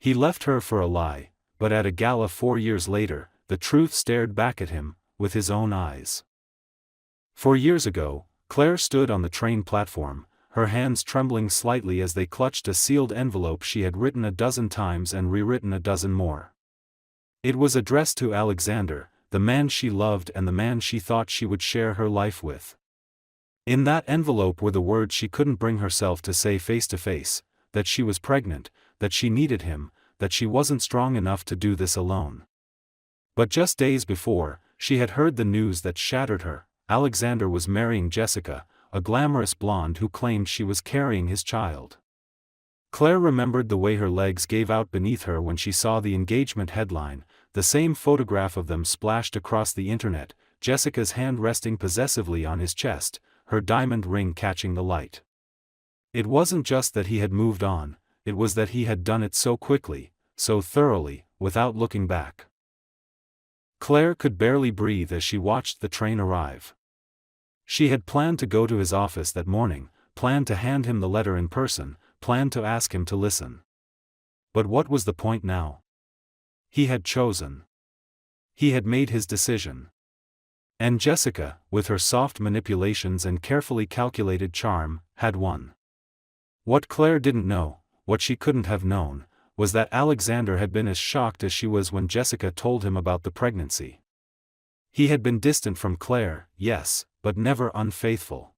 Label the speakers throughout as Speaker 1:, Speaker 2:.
Speaker 1: He left her for a lie, but at a gala 4 years later, the truth stared back at him, with his own eyes. 4 years ago, Claire stood on the train platform, her hands trembling slightly as they clutched a sealed envelope she had written a dozen times and rewritten a dozen more. It was addressed to Alexander, the man she loved and the man she thought she would share her life with. In that envelope were the words she couldn't bring herself to say face to face, that she was pregnant, that she needed him, that she wasn't strong enough to do this alone. But just days before, she had heard the news that shattered her. Alexander was marrying Jessica, a glamorous blonde who claimed she was carrying his child. Claire remembered the way her legs gave out beneath her when she saw the engagement headline, the same photograph of them splashed across the internet, Jessica's hand resting possessively on his chest, her diamond ring catching the light. It wasn't just that he had moved on, it was that he had done it so quickly, so thoroughly, without looking back. Claire could barely breathe as she watched the train arrive. She had planned to go to his office that morning, planned to hand him the letter in person, planned to ask him to listen. But what was the point now? He had chosen. He had made his decision. And Jessica, with her soft manipulations and carefully calculated charm, had won. What Claire didn't know, what she couldn't have known, was that Alexander had been as shocked as she was when Jessica told him about the pregnancy. He had been distant from Claire, yes, but never unfaithful.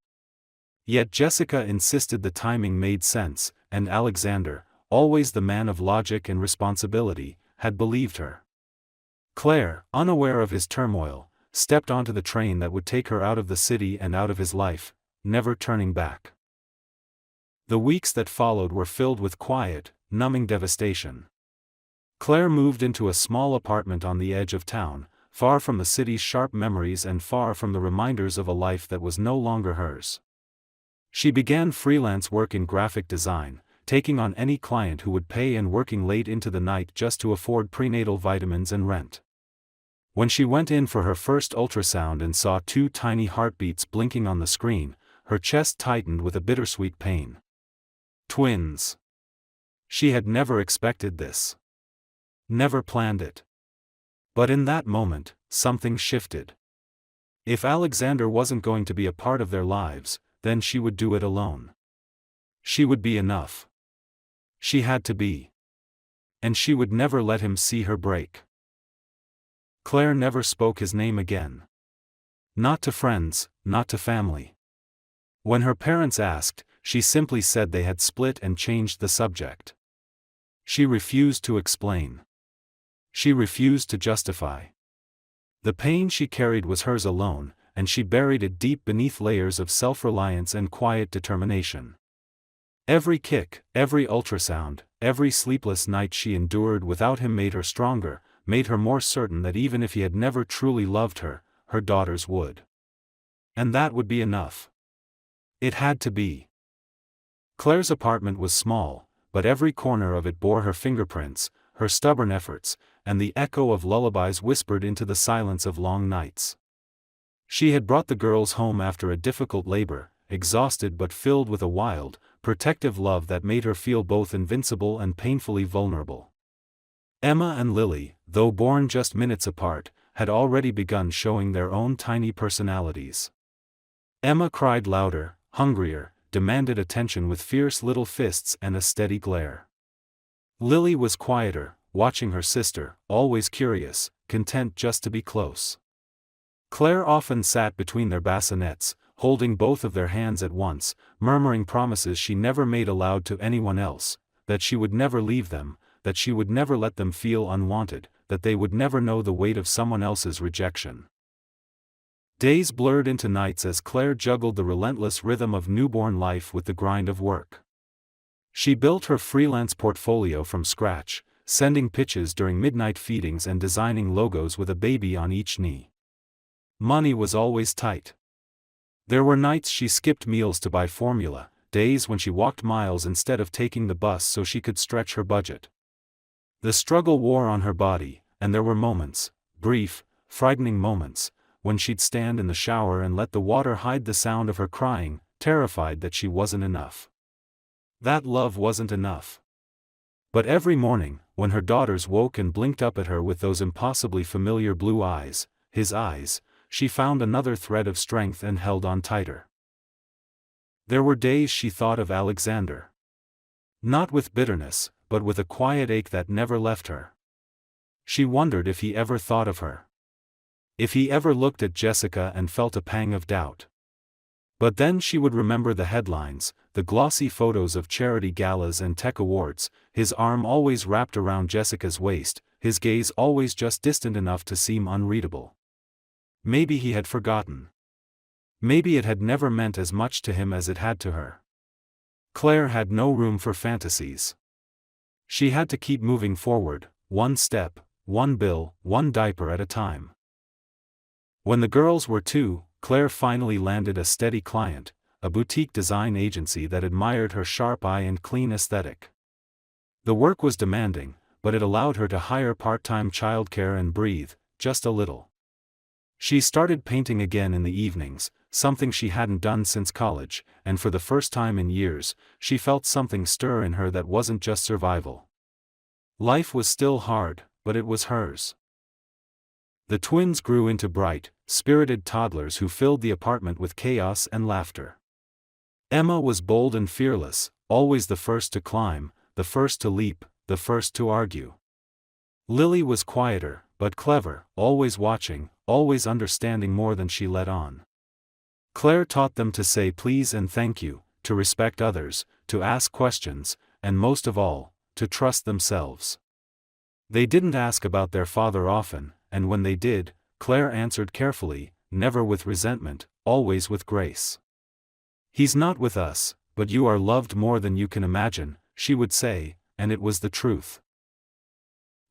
Speaker 1: Yet Jessica insisted the timing made sense, and Alexander, always the man of logic and responsibility, had believed her. Claire, unaware of his turmoil, stepped onto the train that would take her out of the city and out of his life, never turning back. The weeks that followed were filled with quiet, numbing devastation. Claire moved into a small apartment on the edge of town, far from the city's sharp memories and far from the reminders of a life that was no longer hers. She began freelance work in graphic design, taking on any client who would pay and working late into the night just to afford prenatal vitamins and rent. When she went in for her first ultrasound and saw 2 tiny heartbeats blinking on the screen, her chest tightened with a bittersweet pain. Twins. She had never expected this. Never planned it. But in that moment, something shifted. If Alexander wasn't going to be a part of their lives, then she would do it alone. She would be enough. She had to be. And she would never let him see her break. Claire never spoke his name again. Not to friends, not to family. When her parents asked, she simply said they had split and changed the subject. She refused to explain. She refused to justify. The pain she carried was hers alone, and she buried it deep beneath layers of self-reliance and quiet determination. Every kick, every ultrasound, every sleepless night she endured without him made her stronger, made her more certain that even if he had never truly loved her, her daughters would. And that would be enough. It had to be. Claire's apartment was small, but every corner of it bore her fingerprints, her stubborn efforts, and the echo of lullabies whispered into the silence of long nights. She had brought the girls home after a difficult labor, exhausted but filled with a wild, protective love that made her feel both invincible and painfully vulnerable. Emma and Lily, though born just minutes apart, had already begun showing their own tiny personalities. Emma cried louder, hungrier, demanded attention with fierce little fists and a steady glare. Lily was quieter, watching her sister, always curious, content just to be close. Claire often sat between their bassinets, holding both of their hands at once, murmuring promises she never made aloud to anyone else, that she would never leave them, that she would never let them feel unwanted, that they would never know the weight of someone else's rejection. Days blurred into nights as Claire juggled the relentless rhythm of newborn life with the grind of work. She built her freelance portfolio from scratch, sending pitches during midnight feedings and designing logos with a baby on each knee. Money was always tight. There were nights she skipped meals to buy formula, days when she walked miles instead of taking the bus so she could stretch her budget. The struggle wore on her body, and there were moments, brief, frightening moments, when she'd stand in the shower and let the water hide the sound of her crying, terrified that she wasn't enough. That love wasn't enough. But every morning, when her daughters woke and blinked up at her with those impossibly familiar blue eyes, his eyes, she found another thread of strength and held on tighter. There were days she thought of Alexander. Not with bitterness, but with a quiet ache that never left her. She wondered if he ever thought of her. If he ever looked at Jessica and felt a pang of doubt. But then she would remember the headlines, the glossy photos of charity galas and tech awards, his arm always wrapped around Jessica's waist, his gaze always just distant enough to seem unreadable. Maybe he had forgotten. Maybe it had never meant as much to him as it had to her. Claire had no room for fantasies. She had to keep moving forward, one step, one bill, one diaper at a time. When the girls were 2, Claire finally landed a steady client, a boutique design agency that admired her sharp eye and clean aesthetic. The work was demanding, but it allowed her to hire part-time childcare and breathe, just a little. She started painting again in the evenings, something she hadn't done since college, and for the first time in years, she felt something stir in her that wasn't just survival. Life was still hard, but it was hers. The twins grew into bright, spirited toddlers who filled the apartment with chaos and laughter. Emma was bold and fearless, always the first to climb, the first to leap, the first to argue. Lily was quieter, but clever, always watching, always understanding more than she let on. Claire taught them to say please and thank you, to respect others, to ask questions, and most of all, to trust themselves. They didn't ask about their father often, and when they did, Claire answered carefully, never with resentment, always with grace. "He's not with us, but you are loved more than you can imagine," she would say, and it was the truth.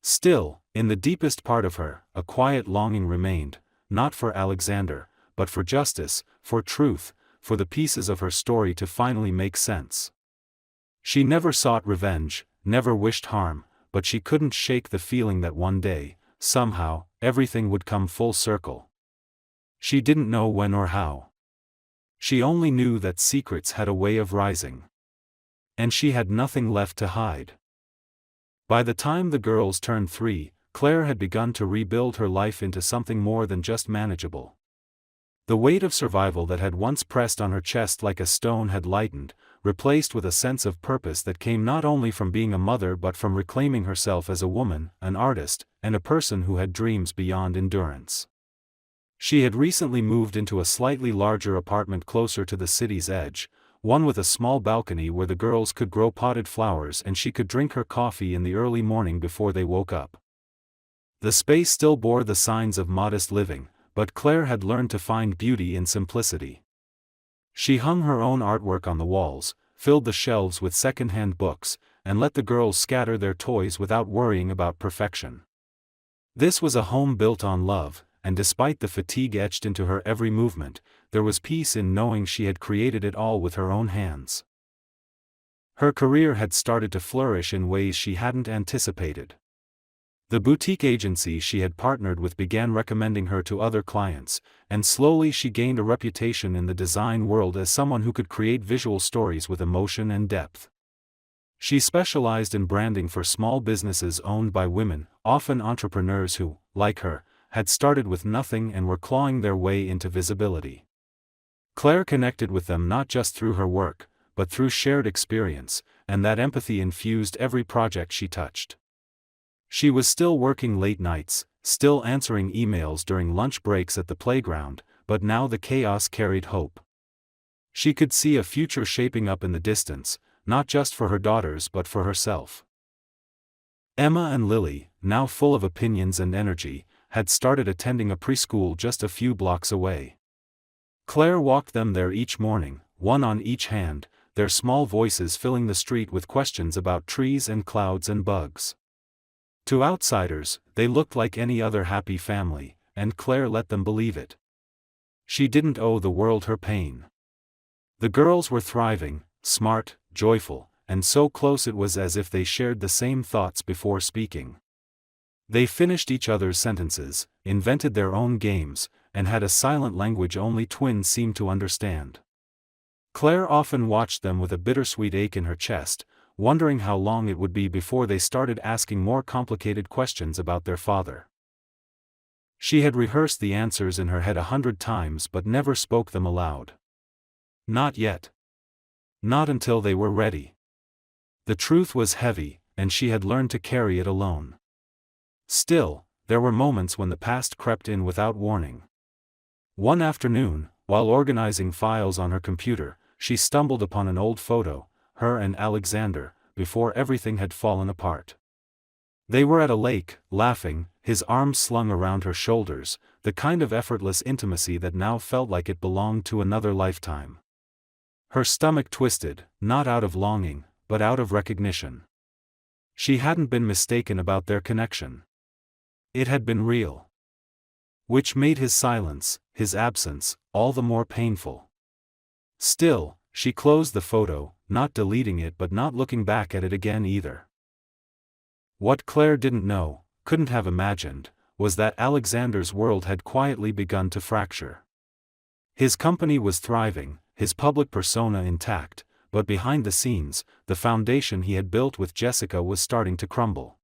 Speaker 1: Still, in the deepest part of her, a quiet longing remained, not for Alexander, but for justice, for truth, for the pieces of her story to finally make sense. She never sought revenge, never wished harm, but she couldn't shake the feeling that one day, somehow, everything would come full circle. She didn't know when or how. She only knew that secrets had a way of rising. And she had nothing left to hide. By the time the girls turned 3, Claire had begun to rebuild her life into something more than just manageable. The weight of survival that had once pressed on her chest like a stone had lightened, replaced with a sense of purpose that came not only from being a mother but from reclaiming herself as a woman, an artist, and a person who had dreams beyond endurance. She had recently moved into a slightly larger apartment closer to the city's edge, one with a small balcony where the girls could grow potted flowers and she could drink her coffee in the early morning before they woke up. The space still bore the signs of modest living, but Claire had learned to find beauty in simplicity. She hung her own artwork on the walls, filled the shelves with second-hand books, and let the girls scatter their toys without worrying about perfection. This was a home built on love, and despite the fatigue etched into her every movement, there was peace in knowing she had created it all with her own hands. Her career had started to flourish in ways she hadn't anticipated. The boutique agency she had partnered with began recommending her to other clients, and slowly she gained a reputation in the design world as someone who could create visual stories with emotion and depth. She specialized in branding for small businesses owned by women, often entrepreneurs who, like her, had started with nothing and were clawing their way into visibility. Claire connected with them not just through her work, but through shared experience, and that empathy infused every project she touched. She was still working late nights, still answering emails during lunch breaks at the playground, but now the chaos carried hope. She could see a future shaping up in the distance, not just for her daughters but for herself. Emma and Lily, now full of opinions and energy, had started attending a preschool just a few blocks away. Claire walked them there each morning, one on each hand, their small voices filling the street with questions about trees and clouds and bugs. To outsiders, they looked like any other happy family, and Claire let them believe it. She didn't owe the world her pain. The girls were thriving, smart, joyful, and so close it was as if they shared the same thoughts before speaking. They finished each other's sentences, invented their own games, and had a silent language only twins seemed to understand. Claire often watched them with a bittersweet ache in her chest, wondering how long it would be before they started asking more complicated questions about their father. She had rehearsed the answers in her head 100 times but never spoke them aloud. Not yet. Not until they were ready. The truth was heavy, and she had learned to carry it alone. Still, there were moments when the past crept in without warning. One afternoon, while organizing files on her computer, she stumbled upon an old photo, her and Alexander, before everything had fallen apart. They were at a lake, laughing, his arms slung around her shoulders, the kind of effortless intimacy that now felt like it belonged to another lifetime. Her stomach twisted, not out of longing, but out of recognition. She hadn't been mistaken about their connection. It had been real. Which made his silence, his absence, all the more painful. Still, she closed the photo, not deleting it but not looking back at it again either. What Claire didn't know, couldn't have imagined, was that Alexander's world had quietly begun to fracture. His company was thriving, his public persona intact, but behind the scenes, the foundation he had built with Jessica was starting to crumble.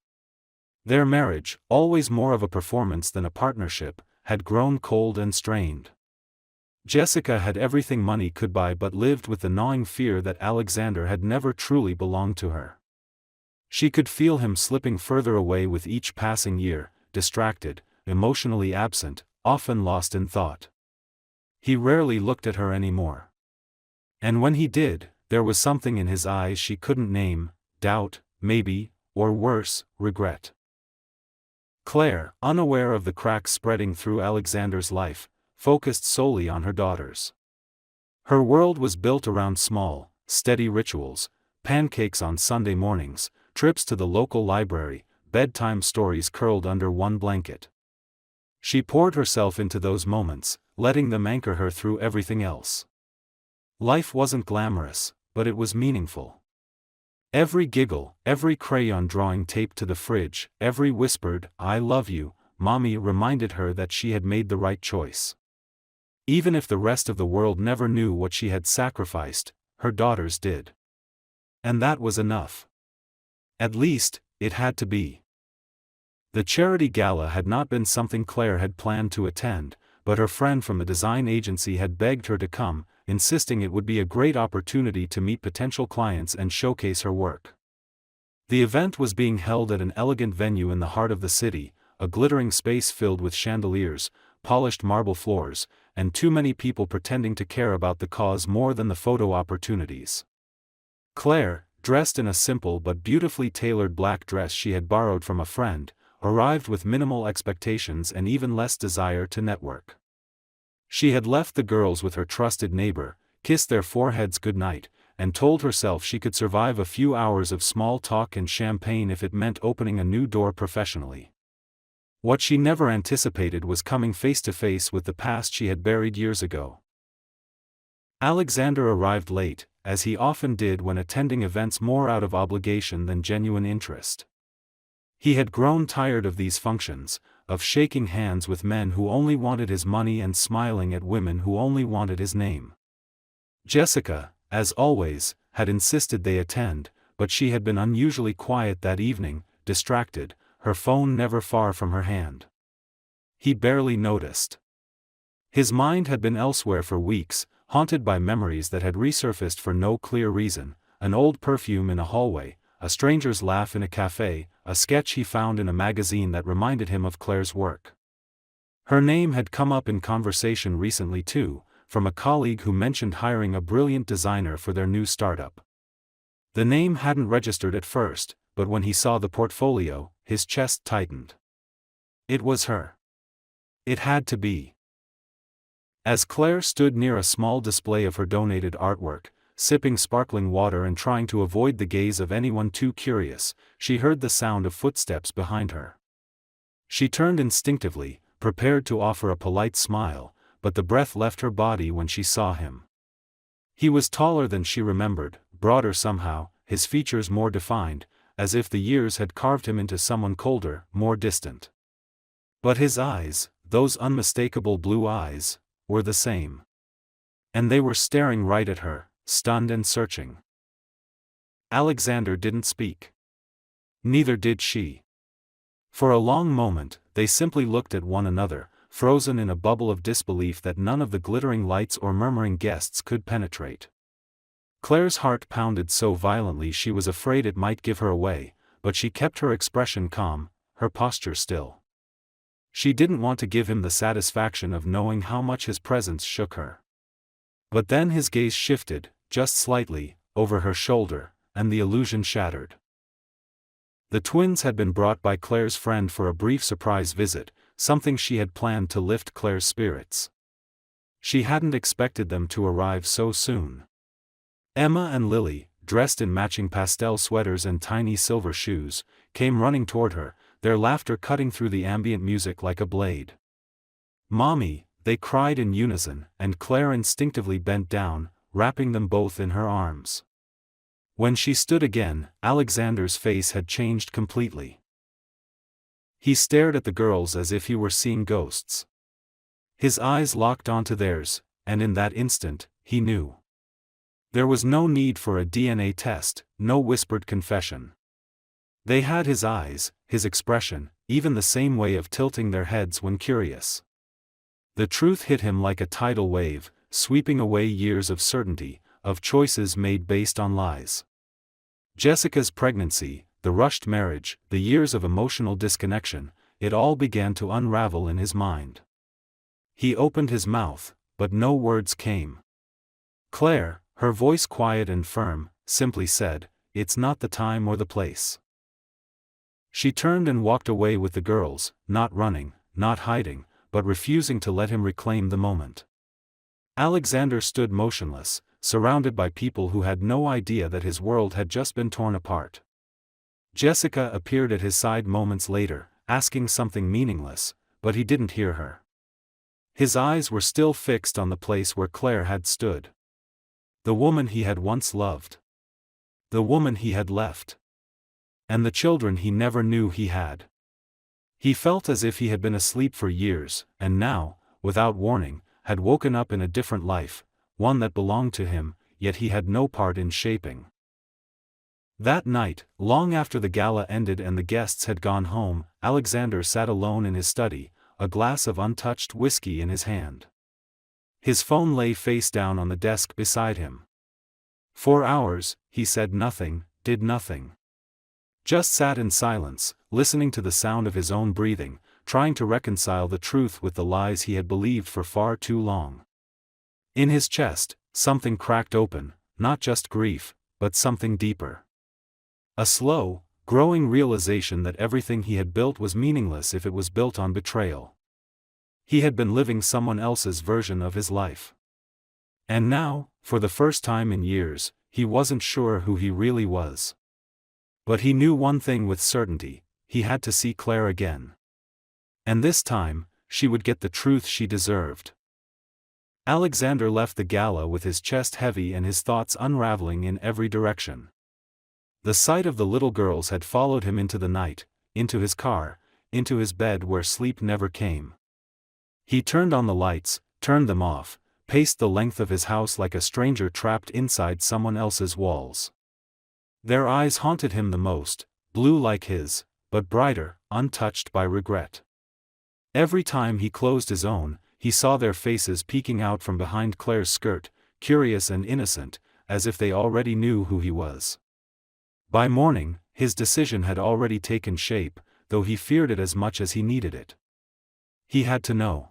Speaker 1: Their marriage, always more of a performance than a partnership, had grown cold and strained. Jessica had everything money could buy but lived with the gnawing fear that Alexander had never truly belonged to her. She could feel him slipping further away with each passing year, distracted, emotionally absent, often lost in thought. He rarely looked at her anymore. And when he did, there was something in his eyes she couldn't name, doubt, maybe, or worse, regret. Claire, unaware of the cracks spreading through Alexander's life, focused solely on her daughters. Her world was built around small, steady rituals, pancakes on Sunday mornings, trips to the local library, bedtime stories curled under one blanket. She poured herself into those moments, letting them anchor her through everything else. Life wasn't glamorous, but it was meaningful. Every giggle, every crayon drawing taped to the fridge, every whispered, "I love you, Mommy," reminded her that she had made the right choice. Even if the rest of the world never knew what she had sacrificed, her daughters did. And that was enough. At least, it had to be. The charity gala had not been something Claire had planned to attend, but her friend from the design agency had begged her to come, insisting it would be a great opportunity to meet potential clients and showcase her work. The event was being held at an elegant venue in the heart of the city, a glittering space filled with chandeliers, polished marble floors, and too many people pretending to care about the cause more than the photo opportunities. Claire, dressed in a simple but beautifully tailored black dress she had borrowed from a friend, arrived with minimal expectations and even less desire to network. She had left the girls with her trusted neighbor, kissed their foreheads goodnight, and told herself she could survive a few hours of small talk and champagne if it meant opening a new door professionally. What she never anticipated was coming face to face with the past she had buried years ago. Alexander arrived late, as he often did when attending events more out of obligation than genuine interest. He had grown tired of these functions, of shaking hands with men who only wanted his money and smiling at women who only wanted his name. Jessica, as always, had insisted they attend, but she had been unusually quiet that evening, distracted, her phone never far from her hand. He barely noticed. His mind had been elsewhere for weeks, haunted by memories that had resurfaced for no clear reason, an old perfume in a hallway, a stranger's laugh in a cafe, a sketch he found in a magazine that reminded him of Claire's work. Her name had come up in conversation recently too, from a colleague who mentioned hiring a brilliant designer for their new startup. The name hadn't registered at first, but when he saw the portfolio, his chest tightened. It was her. It had to be. As Claire stood near a small display of her donated artwork, sipping sparkling water and trying to avoid the gaze of anyone too curious, she heard the sound of footsteps behind her. She turned instinctively, prepared to offer a polite smile, but the breath left her body when she saw him. He was taller than she remembered, broader somehow, his features more defined, as if the years had carved him into someone colder, more distant. But his eyes, those unmistakable blue eyes, were the same. And they were staring right at her, stunned and searching. Alexander didn't speak. Neither did she. For a long moment, they simply looked at one another, frozen in a bubble of disbelief that none of the glittering lights or murmuring guests could penetrate. Claire's heart pounded so violently she was afraid it might give her away, but she kept her expression calm, her posture still. She didn't want to give him the satisfaction of knowing how much his presence shook her. But then his gaze shifted, just slightly, over her shoulder, and the illusion shattered. The twins had been brought by Claire's friend for a brief surprise visit, something she had planned to lift Claire's spirits. She hadn't expected them to arrive so soon. Emma and Lily, dressed in matching pastel sweaters and tiny silver shoes, came running toward her, their laughter cutting through the ambient music like a blade. "Mommy," they cried in unison, and Claire instinctively bent down, wrapping them both in her arms. When she stood again, Alexander's face had changed completely. He stared at the girls as if he were seeing ghosts. His eyes locked onto theirs, and in that instant, he knew. There was no need for a DNA test, no whispered confession. They had his eyes, his expression, even the same way of tilting their heads when curious. The truth hit him like a tidal wave, sweeping away years of certainty, of choices made based on lies. Jessica's pregnancy, the rushed marriage, the years of emotional disconnection, it all began to unravel in his mind. He opened his mouth, but no words came. Claire, her voice quiet and firm, simply said, "It's not the time or the place." She turned and walked away with the girls, not running, not hiding, but refusing to let him reclaim the moment. Alexander stood motionless, surrounded by people who had no idea that his world had just been torn apart. Jessica appeared at his side moments later, asking something meaningless, but he didn't hear her. His eyes were still fixed on the place where Claire had stood. The woman he had once loved. The woman he had left. And the children he never knew he had. He felt as if he had been asleep for years, and now, without warning, had woken up in a different life, one that belonged to him, yet he had no part in shaping. That night, long after the gala ended and the guests had gone home, Alexander sat alone in his study, a glass of untouched whiskey in his hand. His phone lay face down on the desk beside him. For hours, he said nothing, did nothing. Just sat in silence, listening to the sound of his own breathing, trying to reconcile the truth with the lies he had believed for far too long. In his chest, something cracked open, not just grief, but something deeper. A slow, growing realization that everything he had built was meaningless if it was built on betrayal. He had been living someone else's version of his life. And now, for the first time in years, he wasn't sure who he really was. But he knew one thing with certainty: he had to see Claire again. And this time, she would get the truth she deserved. Alexander left the gala with his chest heavy and his thoughts unraveling in every direction. The sight of the little girls had followed him into the night, into his car, into his bed where sleep never came. He turned on the lights, turned them off, paced the length of his house like a stranger trapped inside someone else's walls. Their eyes haunted him the most, blue like his, but brighter, untouched by regret. Every time he closed his own, he saw their faces peeking out from behind Claire's skirt, curious and innocent, as if they already knew who he was. By morning, his decision had already taken shape, though he feared it as much as he needed it. He had to know.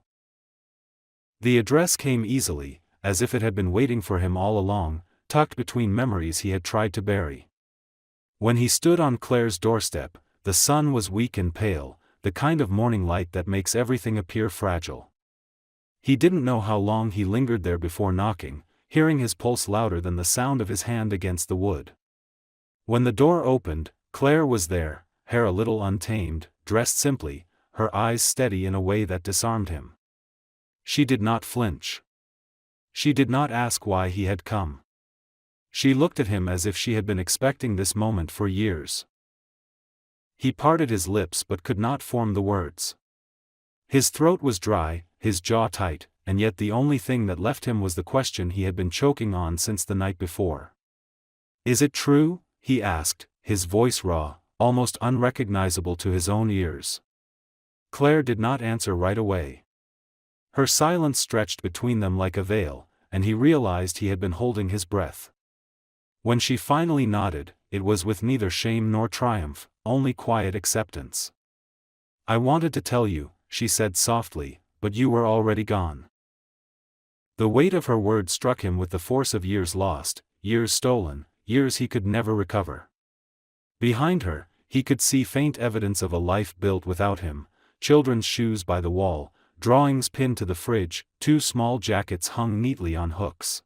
Speaker 1: The address came easily, as if it had been waiting for him all along, tucked between memories he had tried to bury. When he stood on Claire's doorstep, the sun was weak and pale, the kind of morning light that makes everything appear fragile. He didn't know how long he lingered there before knocking, hearing his pulse louder than the sound of his hand against the wood. When the door opened, Claire was there, hair a little untamed, dressed simply, her eyes steady in a way that disarmed him. She did not flinch. She did not ask why he had come. She looked at him as if she had been expecting this moment for years. He parted his lips but could not form the words. His throat was dry, his jaw tight, and yet the only thing that left him was the question he had been choking on since the night before. "Is it true?" he asked, his voice raw, almost unrecognizable to his own ears. Claire did not answer right away. Her silence stretched between them like a veil, and he realized he had been holding his breath. When she finally nodded, it was with neither shame nor triumph, only quiet acceptance. "I wanted to tell you," she said softly, "but you were already gone." The weight of her words struck him with the force of years lost, years stolen, years he could never recover. Behind her, he could see faint evidence of a life built without him: children's shoes by the wall, drawings pinned to the fridge, 2 small jackets hung neatly on hooks.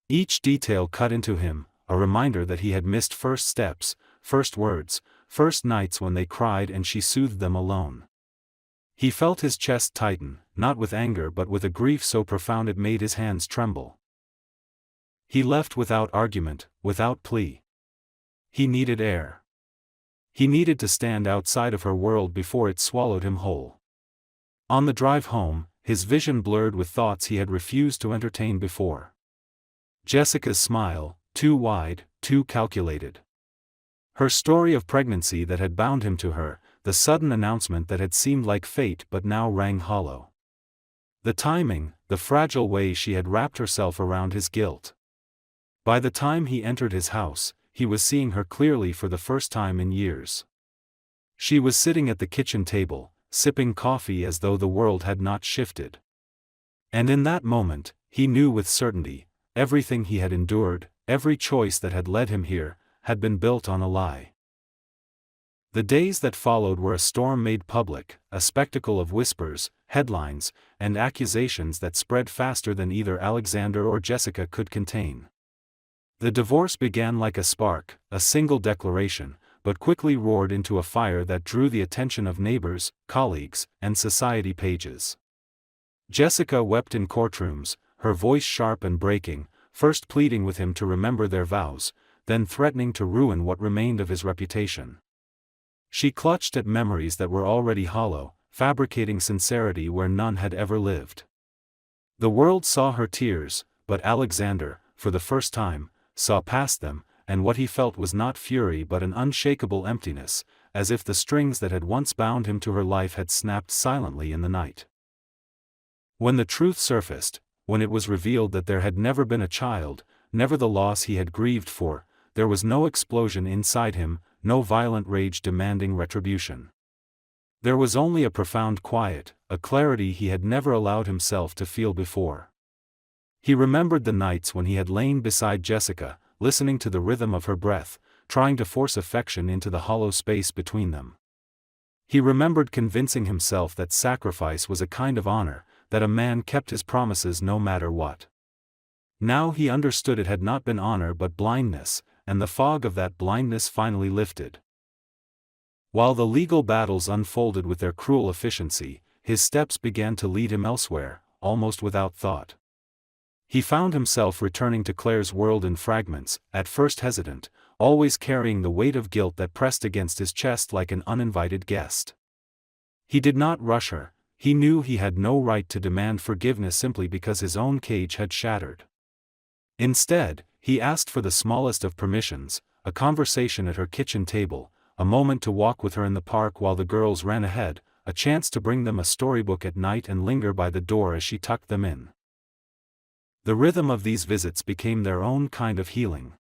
Speaker 1: Each detail cut into him, a reminder that he had missed first steps, first words, first nights when they cried and she soothed them alone. He felt his chest tighten, not with anger but with a grief so profound it made his hands tremble. He left without argument, without plea. He needed air. He needed to stand outside of her world before it swallowed him whole. On the drive home, his vision blurred with thoughts he had refused to entertain before. Jessica's smile, too wide, too calculated. Her story of pregnancy that had bound him to her, the sudden announcement that had seemed like fate but now rang hollow. The timing, the fragile way she had wrapped herself around his guilt. By the time he entered his house, he was seeing her clearly for the first time in years. She was sitting at the kitchen table, sipping coffee as though the world had not shifted. And in that moment, he knew with certainty, everything he had endured, every choice that had led him here, had been built on a lie. The days that followed were a storm made public, a spectacle of whispers, headlines, and accusations that spread faster than either Alexander or Jessica could contain. The divorce began like a spark, a single declaration, but quickly roared into a fire that drew the attention of neighbors, colleagues, and society pages. Jessica wept in courtrooms, her voice sharp and breaking, first pleading with him to remember their vows, then threatening to ruin what remained of his reputation. She clutched at memories that were already hollow, fabricating sincerity where none had ever lived. The world saw her tears, but Alexander, for the first time, saw past them, and what he felt was not fury but an unshakable emptiness, as if the strings that had once bound him to her life had snapped silently in the night. When the truth surfaced, when it was revealed that there had never been a child, never the loss he had grieved for, there was no explosion inside him, no violent rage demanding retribution. There was only a profound quiet, a clarity he had never allowed himself to feel before. He remembered the nights when he had lain beside Jessica, listening to the rhythm of her breath, trying to force affection into the hollow space between them. He remembered convincing himself that sacrifice was a kind of honor, that a man kept his promises no matter what. Now he understood it had not been honor but blindness, and the fog of that blindness finally lifted. While the legal battles unfolded with their cruel efficiency, his steps began to lead him elsewhere, almost without thought. He found himself returning to Claire's world in fragments, at first hesitant, always carrying the weight of guilt that pressed against his chest like an uninvited guest. He did not rush her. He knew he had no right to demand forgiveness simply because his own cage had shattered. Instead, he asked for the smallest of permissions, a conversation at her kitchen table, a moment to walk with her in the park while the girls ran ahead, a chance to bring them a storybook at night and linger by the door as she tucked them in. The rhythm of these visits became their own kind of healing.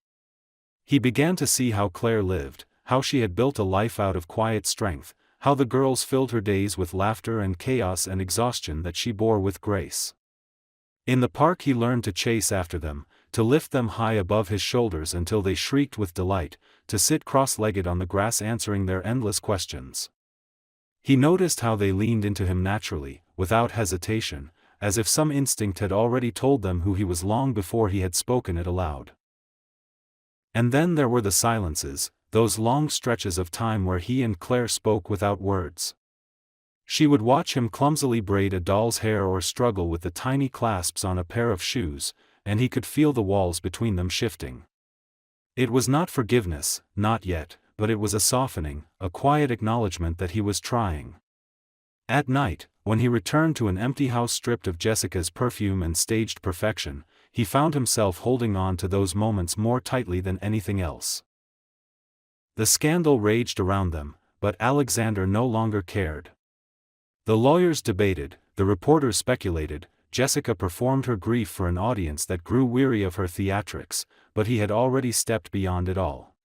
Speaker 1: He began to see how Claire lived, how she had built a life out of quiet strength, how the girls filled her days with laughter and chaos and exhaustion that she bore with grace. In the park he learned to chase after them, to lift them high above his shoulders until they shrieked with delight, to sit cross-legged on the grass answering their endless questions. He noticed how they leaned into him naturally, without hesitation, as if some instinct had already told them who he was long before he had spoken it aloud. And then there were the silences, those long stretches of time where he and Claire spoke without words. She would watch him clumsily braid a doll's hair or struggle with the tiny clasps on a pair of shoes, and he could feel the walls between them shifting. It was not forgiveness, not yet, but it was a softening, a quiet acknowledgement that he was trying. At night, when he returned to an empty house stripped of Jessica's perfume and staged perfection, he found himself holding on to those moments more tightly than anything else. The scandal raged around them, but Alexander no longer cared. The lawyers debated, the reporters speculated, Jessica performed her grief for an audience that grew weary of her theatrics, but he had already stepped beyond it all.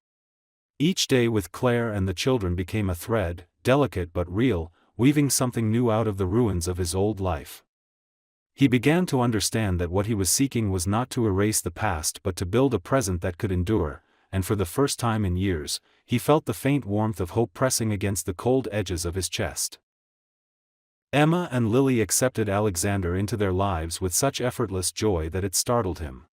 Speaker 1: Each day with Claire and the children became a thread, delicate but real, weaving something new out of the ruins of his old life. He began to understand that what he was seeking was not to erase the past but to build a present that could endure, and for the first time in years, he felt the faint warmth of hope pressing against the cold edges of his chest. Emma and Lily accepted Alexander into their lives with such effortless joy that it startled him.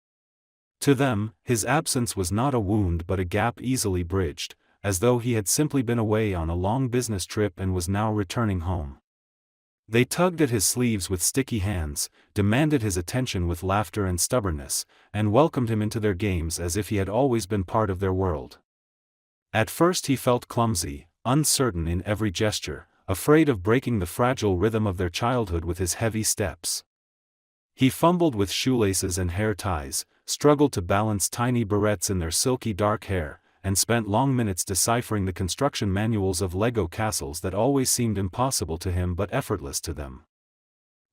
Speaker 1: To them, his absence was not a wound but a gap easily bridged, as though he had simply been away on a long business trip and was now returning home. They tugged at his sleeves with sticky hands, demanded his attention with laughter and stubbornness, and welcomed him into their games as if he had always been part of their world. At first he felt clumsy, uncertain in every gesture, afraid of breaking the fragile rhythm of their childhood with his heavy steps. He fumbled with shoelaces and hair ties, struggled to balance tiny barrettes in their silky dark hair, and spent long minutes deciphering the construction manuals of Lego castles that always seemed impossible to him but effortless to them.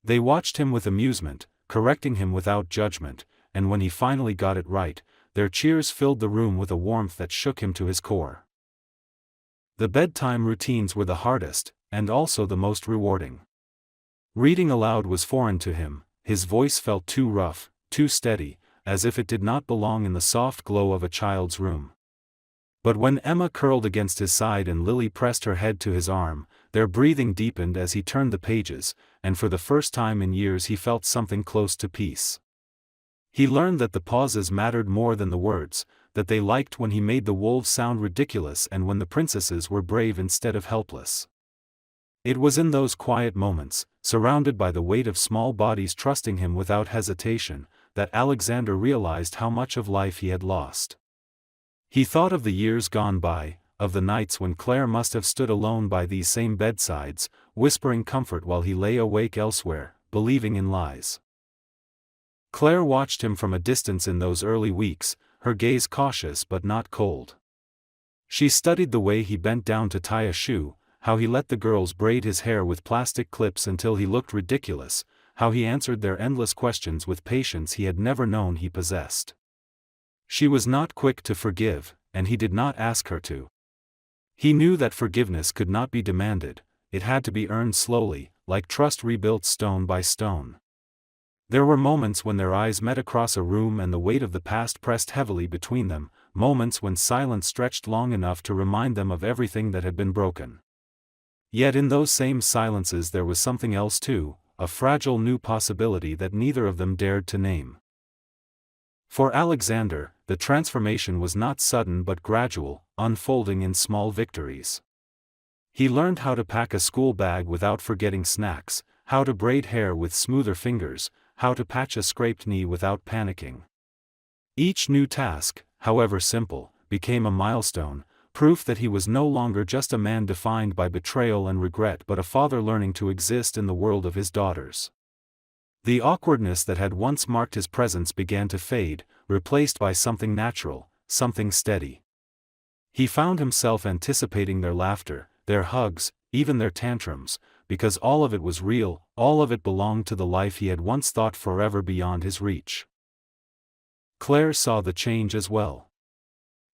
Speaker 1: They watched him with amusement, correcting him without judgment, and when he finally got it right, their cheers filled the room with a warmth that shook him to his core. The bedtime routines were the hardest, and also the most rewarding. Reading aloud was foreign to him, his voice felt too rough, too steady, as if it did not belong in the soft glow of a child's room. But when Emma curled against his side and Lily pressed her head to his arm, their breathing deepened as he turned the pages, and for the first time in years he felt something close to peace. He learned that the pauses mattered more than the words, that they liked when he made the wolves sound ridiculous and when the princesses were brave instead of helpless. It was in those quiet moments, surrounded by the weight of small bodies trusting him without hesitation, that Alexander realized how much of life he had lost. He thought of the years gone by, of the nights when Claire must have stood alone by these same bedsides, whispering comfort while he lay awake elsewhere, believing in lies. Claire watched him from a distance in those early weeks, her gaze cautious but not cold. She studied the way he bent down to tie a shoe, how he let the girls braid his hair with plastic clips until he looked ridiculous, how he answered their endless questions with patience he had never known he possessed. She was not quick to forgive, and he did not ask her to. He knew that forgiveness could not be demanded, it had to be earned slowly, like trust rebuilt stone by stone. There were moments when their eyes met across a room and the weight of the past pressed heavily between them, moments when silence stretched long enough to remind them of everything that had been broken. Yet in those same silences there was something else too, a fragile new possibility that neither of them dared to name. For Alexander, the transformation was not sudden but gradual, unfolding in small victories. He learned how to pack a school bag without forgetting snacks, how to braid hair with smoother fingers, how to patch a scraped knee without panicking. Each new task, however simple, became a milestone, proof that he was no longer just a man defined by betrayal and regret but a father learning to exist in the world of his daughters. The awkwardness that had once marked his presence began to fade, replaced by something natural, something steady. He found himself anticipating their laughter, their hugs, even their tantrums, because all of it was real, all of it belonged to the life he had once thought forever beyond his reach. Claire saw the change as well.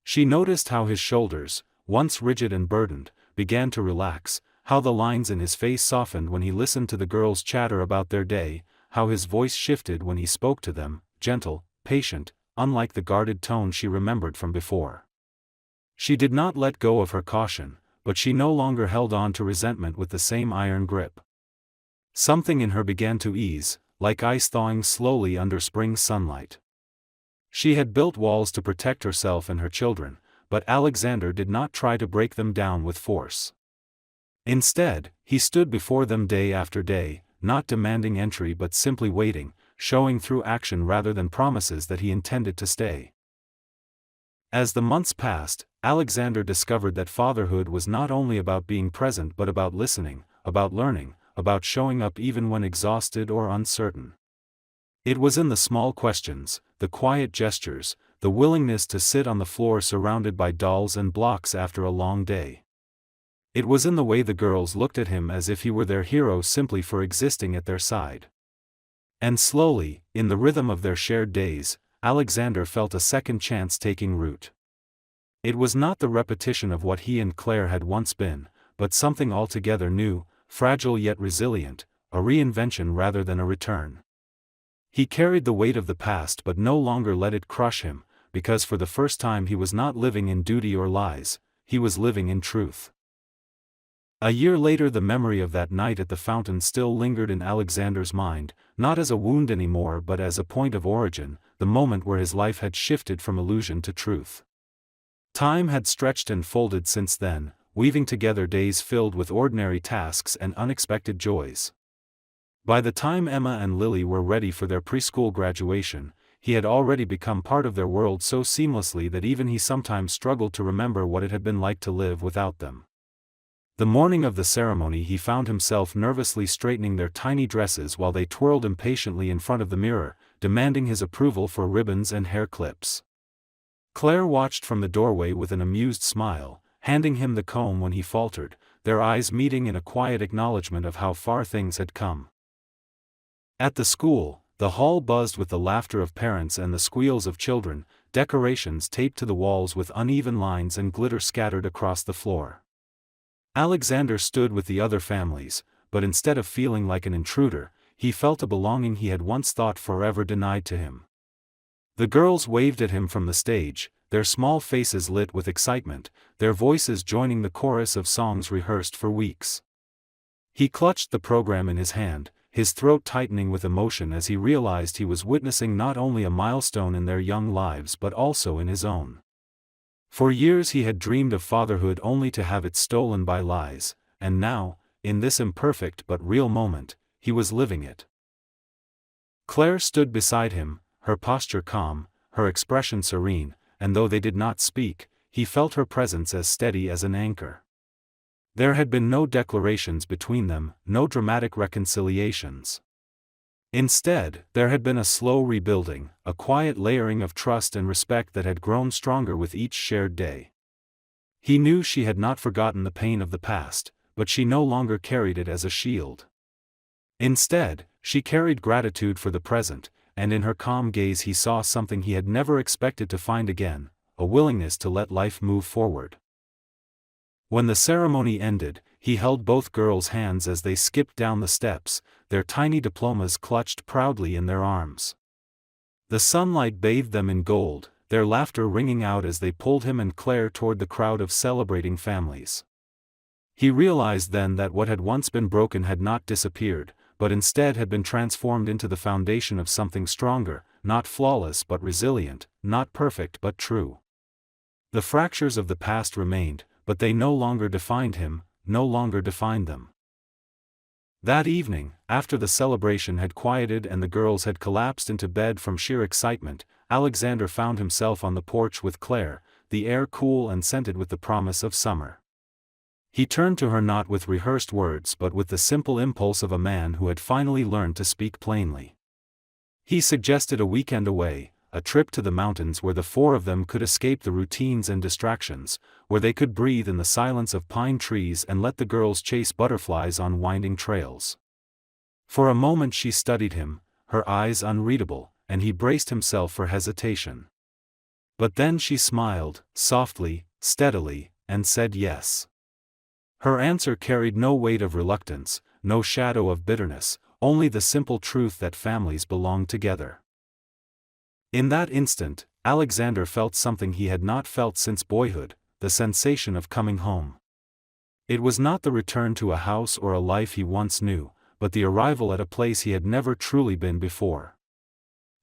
Speaker 1: She noticed how his shoulders, once rigid and burdened, began to relax, how the lines in his face softened when he listened to the girls chatter about their day, how his voice shifted when he spoke to them, gentle, patient, unlike the guarded tone she remembered from before. She did not let go of her caution, but she no longer held on to resentment with the same iron grip. Something in her began to ease, like ice thawing slowly under spring sunlight. She had built walls to protect herself and her children, but Alexander did not try to break them down with force. Instead, he stood before them day after day, not demanding entry but simply waiting, showing through action rather than promises that he intended to stay. As the months passed, Alexander discovered that fatherhood was not only about being present but about listening, about learning, about showing up even when exhausted or uncertain. It was in the small questions, the quiet gestures, the willingness to sit on the floor surrounded by dolls and blocks after a long day. It was in the way the girls looked at him as if he were their hero simply for existing at their side. And slowly, in the rhythm of their shared days, Alexander felt a second chance taking root. It was not the repetition of what he and Claire had once been, but something altogether new, fragile yet resilient, a reinvention rather than a return. He carried the weight of the past but no longer let it crush him, because for the first time he was not living in duty or lies, he was living in truth. A year later the memory of that night at the fountain still lingered in Alexander's mind, not as a wound anymore but as a point of origin, the moment where his life had shifted from illusion to truth. Time had stretched and folded since then, weaving together days filled with ordinary tasks and unexpected joys. By the time Emma and Lily were ready for their preschool graduation, he had already become part of their world so seamlessly that even he sometimes struggled to remember what it had been like to live without them. The morning of the ceremony he found himself nervously straightening their tiny dresses while they twirled impatiently in front of the mirror, demanding his approval for ribbons and hair clips. Claire watched from the doorway with an amused smile, handing him the comb when he faltered, their eyes meeting in a quiet acknowledgement of how far things had come. At the school, the hall buzzed with the laughter of parents and the squeals of children, decorations taped to the walls with uneven lines and glitter scattered across the floor. Alexander stood with the other families, but instead of feeling like an intruder, he felt a belonging he had once thought forever denied to him. The girls waved at him from the stage, their small faces lit with excitement, their voices joining the chorus of songs rehearsed for weeks. He clutched the program in his hand, his throat tightening with emotion as he realized he was witnessing not only a milestone in their young lives but also in his own. For years he had dreamed of fatherhood only to have it stolen by lies, and now, in this imperfect but real moment, he was living it. Claire stood beside him, her posture calm, her expression serene, and though they did not speak, he felt her presence as steady as an anchor. There had been no declarations between them, no dramatic reconciliations. Instead, there had been a slow rebuilding, a quiet layering of trust and respect that had grown stronger with each shared day. He knew she had not forgotten the pain of the past, but she no longer carried it as a shield. Instead, she carried gratitude for the present, and in her calm gaze he saw something he had never expected to find again, a willingness to let life move forward. When the ceremony ended, he held both girls' hands as they skipped down the steps, their tiny diplomas clutched proudly in their arms. The sunlight bathed them in gold, their laughter ringing out as they pulled him and Claire toward the crowd of celebrating families. He realized then that what had once been broken had not disappeared, but instead had been transformed into the foundation of something stronger, not flawless but resilient, not perfect but true. The fractures of the past remained, but they no longer defined him, no longer defined them. That evening, after the celebration had quieted and the girls had collapsed into bed from sheer excitement, Alexander found himself on the porch with Claire, the air cool and scented with the promise of summer. He turned to her not with rehearsed words but with the simple impulse of a man who had finally learned to speak plainly. He suggested a weekend away, a trip to the mountains where the four of them could escape the routines and distractions, where they could breathe in the silence of pine trees and let the girls chase butterflies on winding trails. For a moment she studied him, her eyes unreadable, and he braced himself for hesitation. But then she smiled, softly, steadily, and said yes. Her answer carried no weight of reluctance, no shadow of bitterness, only the simple truth that families belong together. In that instant, Alexander felt something he had not felt since boyhood, the sensation of coming home. It was not the return to a house or a life he once knew, but the arrival at a place he had never truly been before.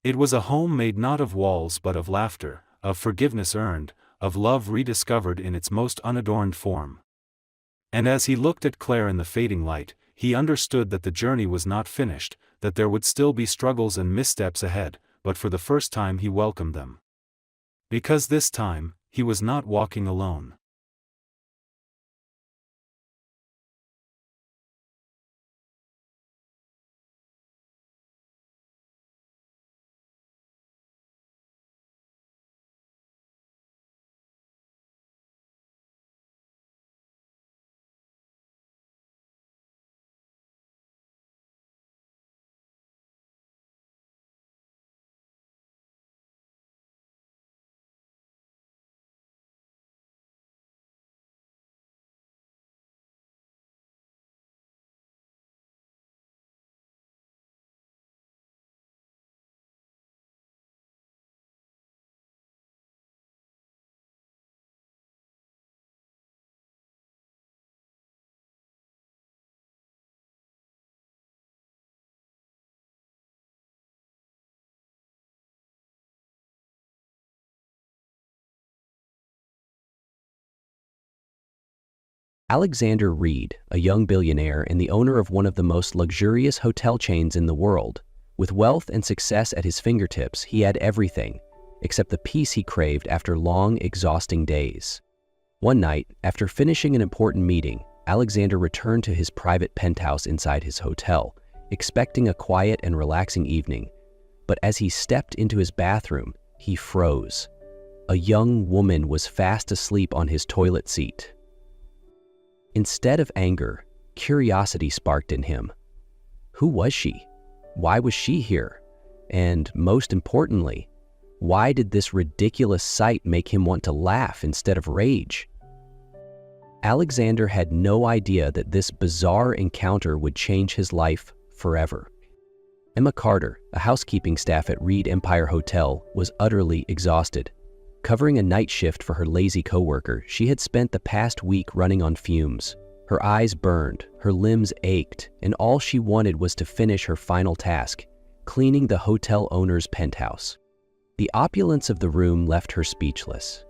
Speaker 1: It was a home made not of walls but of laughter, of forgiveness earned, of love rediscovered in its most unadorned form. And as he looked at Claire in the fading light, he understood that the journey was not finished, that there would still be struggles and missteps ahead, but for the first time he welcomed them. Because this time, he was not walking alone.
Speaker 2: Alexander Reed, a young billionaire and the owner of one of the most luxurious hotel chains in the world. With wealth and success at his fingertips, he had everything, except the peace he craved after long, exhausting days. One night, after finishing an important meeting, Alexander returned to his private penthouse inside his hotel, expecting a quiet and relaxing evening. But as he stepped into his bathroom, he froze. A young woman was fast asleep on his toilet seat. Instead of anger, curiosity sparked in him. Who was she? Why was she here? And most importantly, why did this ridiculous sight make him want to laugh instead of rage? Alexander had no idea that this bizarre encounter would change his life forever. Emma Carter, a housekeeping staff at Reed Empire Hotel, was utterly exhausted. Covering a night shift for her lazy coworker, she had spent the past week running on fumes. Her eyes burned, her limbs ached, and all she wanted was to finish her final task, cleaning the hotel owner's penthouse. The opulence of the room left her speechless.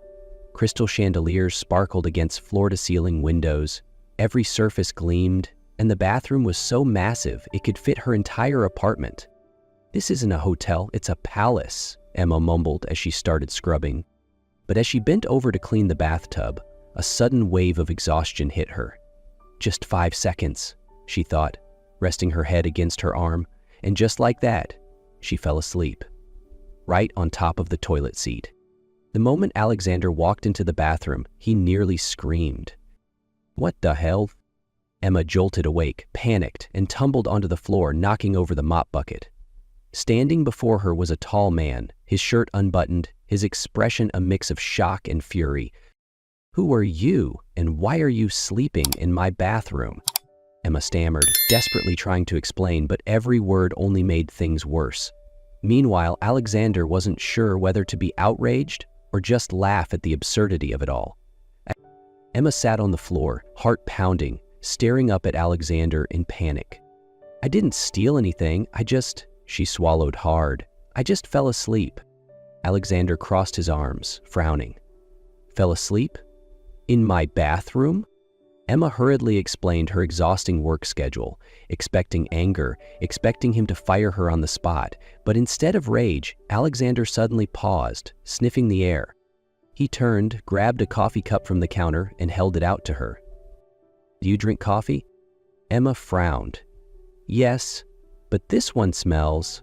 Speaker 2: Crystal chandeliers sparkled against floor-to-ceiling windows, every surface gleamed, and the bathroom was so massive it could fit her entire apartment. "This isn't a hotel, it's a palace," Emma mumbled as she started scrubbing. But as she bent over to clean the bathtub, a sudden wave of exhaustion hit her. "Just 5 seconds," she thought, resting her head against her arm, and just like that, she fell asleep, right on top of the toilet seat. The moment Alexander walked into the bathroom, he nearly screamed. "What the hell?" Emma jolted awake, panicked, and tumbled onto the floor, knocking over the mop bucket. Standing before her was a tall man, his shirt unbuttoned, his expression a mix of shock and fury. "Who are you, and why are you sleeping in my bathroom?" Emma stammered, desperately trying to explain, but every word only made things worse. Meanwhile, Alexander wasn't sure whether to be outraged or just laugh at the absurdity of it all. Emma sat on the floor, heart pounding, staring up at Alexander in panic. "I didn't steal anything, she swallowed hard. "I just fell asleep." Alexander crossed his arms, frowning. "Fell asleep? In my bathroom?" Emma hurriedly explained her exhausting work schedule, expecting anger, expecting him to fire her on the spot. But instead of rage, Alexander suddenly paused, sniffing the air. He turned, grabbed a coffee cup from the counter, and held it out to her. "Do you drink coffee?" Emma frowned. "Yes, but this one smells."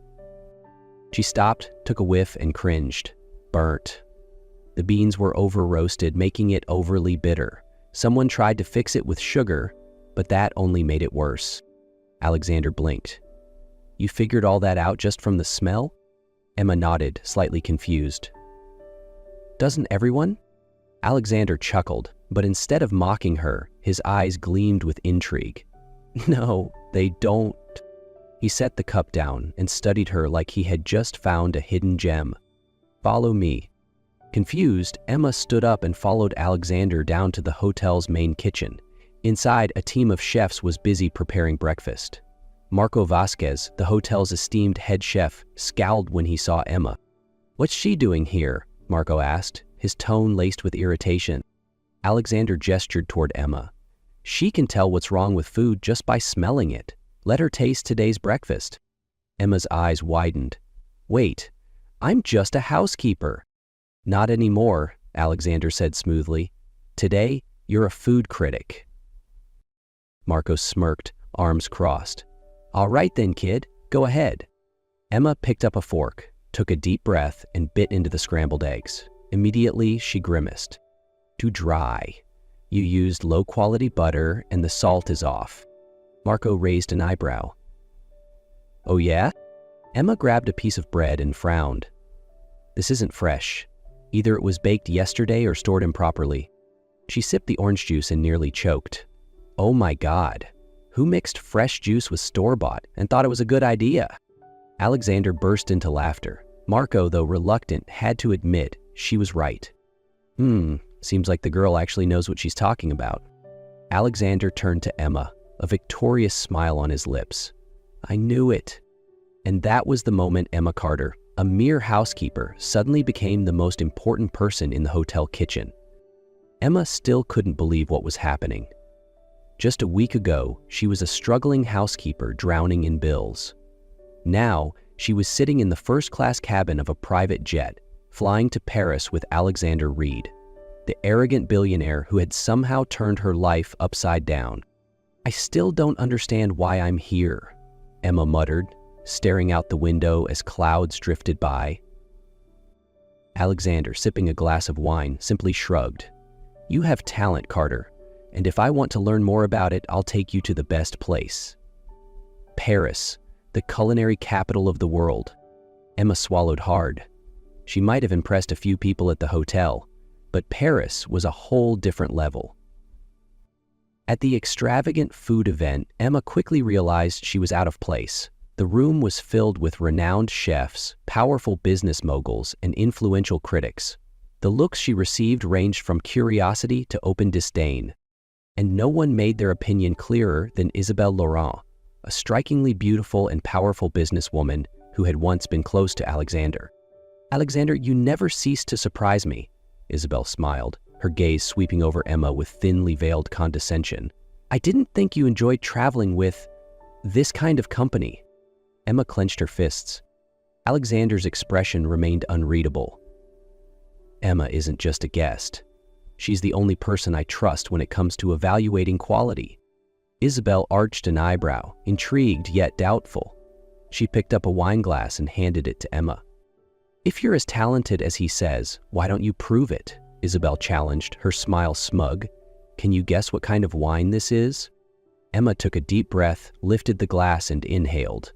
Speaker 2: She stopped, took a whiff, and cringed. Burnt. The beans were over-roasted, making it overly bitter. Someone tried to fix it with sugar, but that only made it worse. Alexander blinked. "You figured all that out just from the smell?" Emma nodded, slightly confused. "Doesn't everyone?" Alexander chuckled, but instead of mocking her, his eyes gleamed with intrigue. "No, they don't." He set the cup down and studied her like he had just found a hidden gem. "Follow me." Confused, Emma stood up and followed Alexander down to the hotel's main kitchen. Inside, a team of chefs was busy preparing breakfast. Marco Vasquez, the hotel's esteemed head chef, scowled when he saw Emma. "What's she doing here?" Marco asked, his tone laced with irritation. Alexander gestured toward Emma. "She can tell what's wrong with food just by smelling it. Let her taste today's breakfast." Emma's eyes widened. "Wait, I'm just a housekeeper." "Not anymore," Alexander said smoothly. "Today, you're a food critic." Marco smirked, arms crossed. "All right then, kid, go ahead." Emma picked up a fork, took a deep breath, and bit into the scrambled eggs. Immediately, she grimaced. "Too dry. You used low-quality butter, and the salt is off." Marco raised an eyebrow. "Oh yeah?" Emma grabbed a piece of bread and frowned. "This isn't fresh. Either it was baked yesterday or stored improperly." She sipped the orange juice and nearly choked. "Oh my God. Who mixed fresh juice with store-bought and thought it was a good idea?" Alexander burst into laughter. Marco, though reluctant, had to admit she was right. Seems like the girl actually knows what she's talking about." Alexander turned to Emma, a victorious smile on his lips. "I knew it." And that was the moment Emma Carter, a mere housekeeper, suddenly became the most important person in the hotel kitchen. Emma still couldn't believe what was happening. Just a week ago, she was a struggling housekeeper drowning in bills. Now, she was sitting in the first-class cabin of a private jet, flying to Paris with Alexander Reed, the arrogant billionaire who had somehow turned her life upside down. "I still don't understand why I'm here," Emma muttered, staring out the window as clouds drifted by. Alexander, sipping a glass of wine, simply shrugged. "You have talent, Carter, and if I want to learn more about it, I'll take you to the best place." Paris, the culinary capital of the world. Emma swallowed hard. She might have impressed a few people at the hotel, but Paris was a whole different level. At the extravagant food event, Emma quickly realized she was out of place. The room was filled with renowned chefs, powerful business moguls, and influential critics. The looks she received ranged from curiosity to open disdain. And no one made their opinion clearer than Isabelle Laurent, a strikingly beautiful and powerful businesswoman who had once been close to Alexander. "Alexander, you never cease to surprise me," Isabelle smiled, her gaze sweeping over Emma with thinly veiled condescension. "I didn't think you enjoyed traveling with this kind of company." Emma clenched her fists. Alexander's expression remained unreadable. "Emma isn't just a guest. She's the only person I trust when it comes to evaluating quality." Isabelle arched an eyebrow, intrigued yet doubtful. She picked up a wine glass and handed it to Emma. "If you're as talented as he says, why don't you prove it?" Isabelle challenged, her smile smug. "Can you guess what kind of wine this is?" Emma took a deep breath, lifted the glass and inhaled.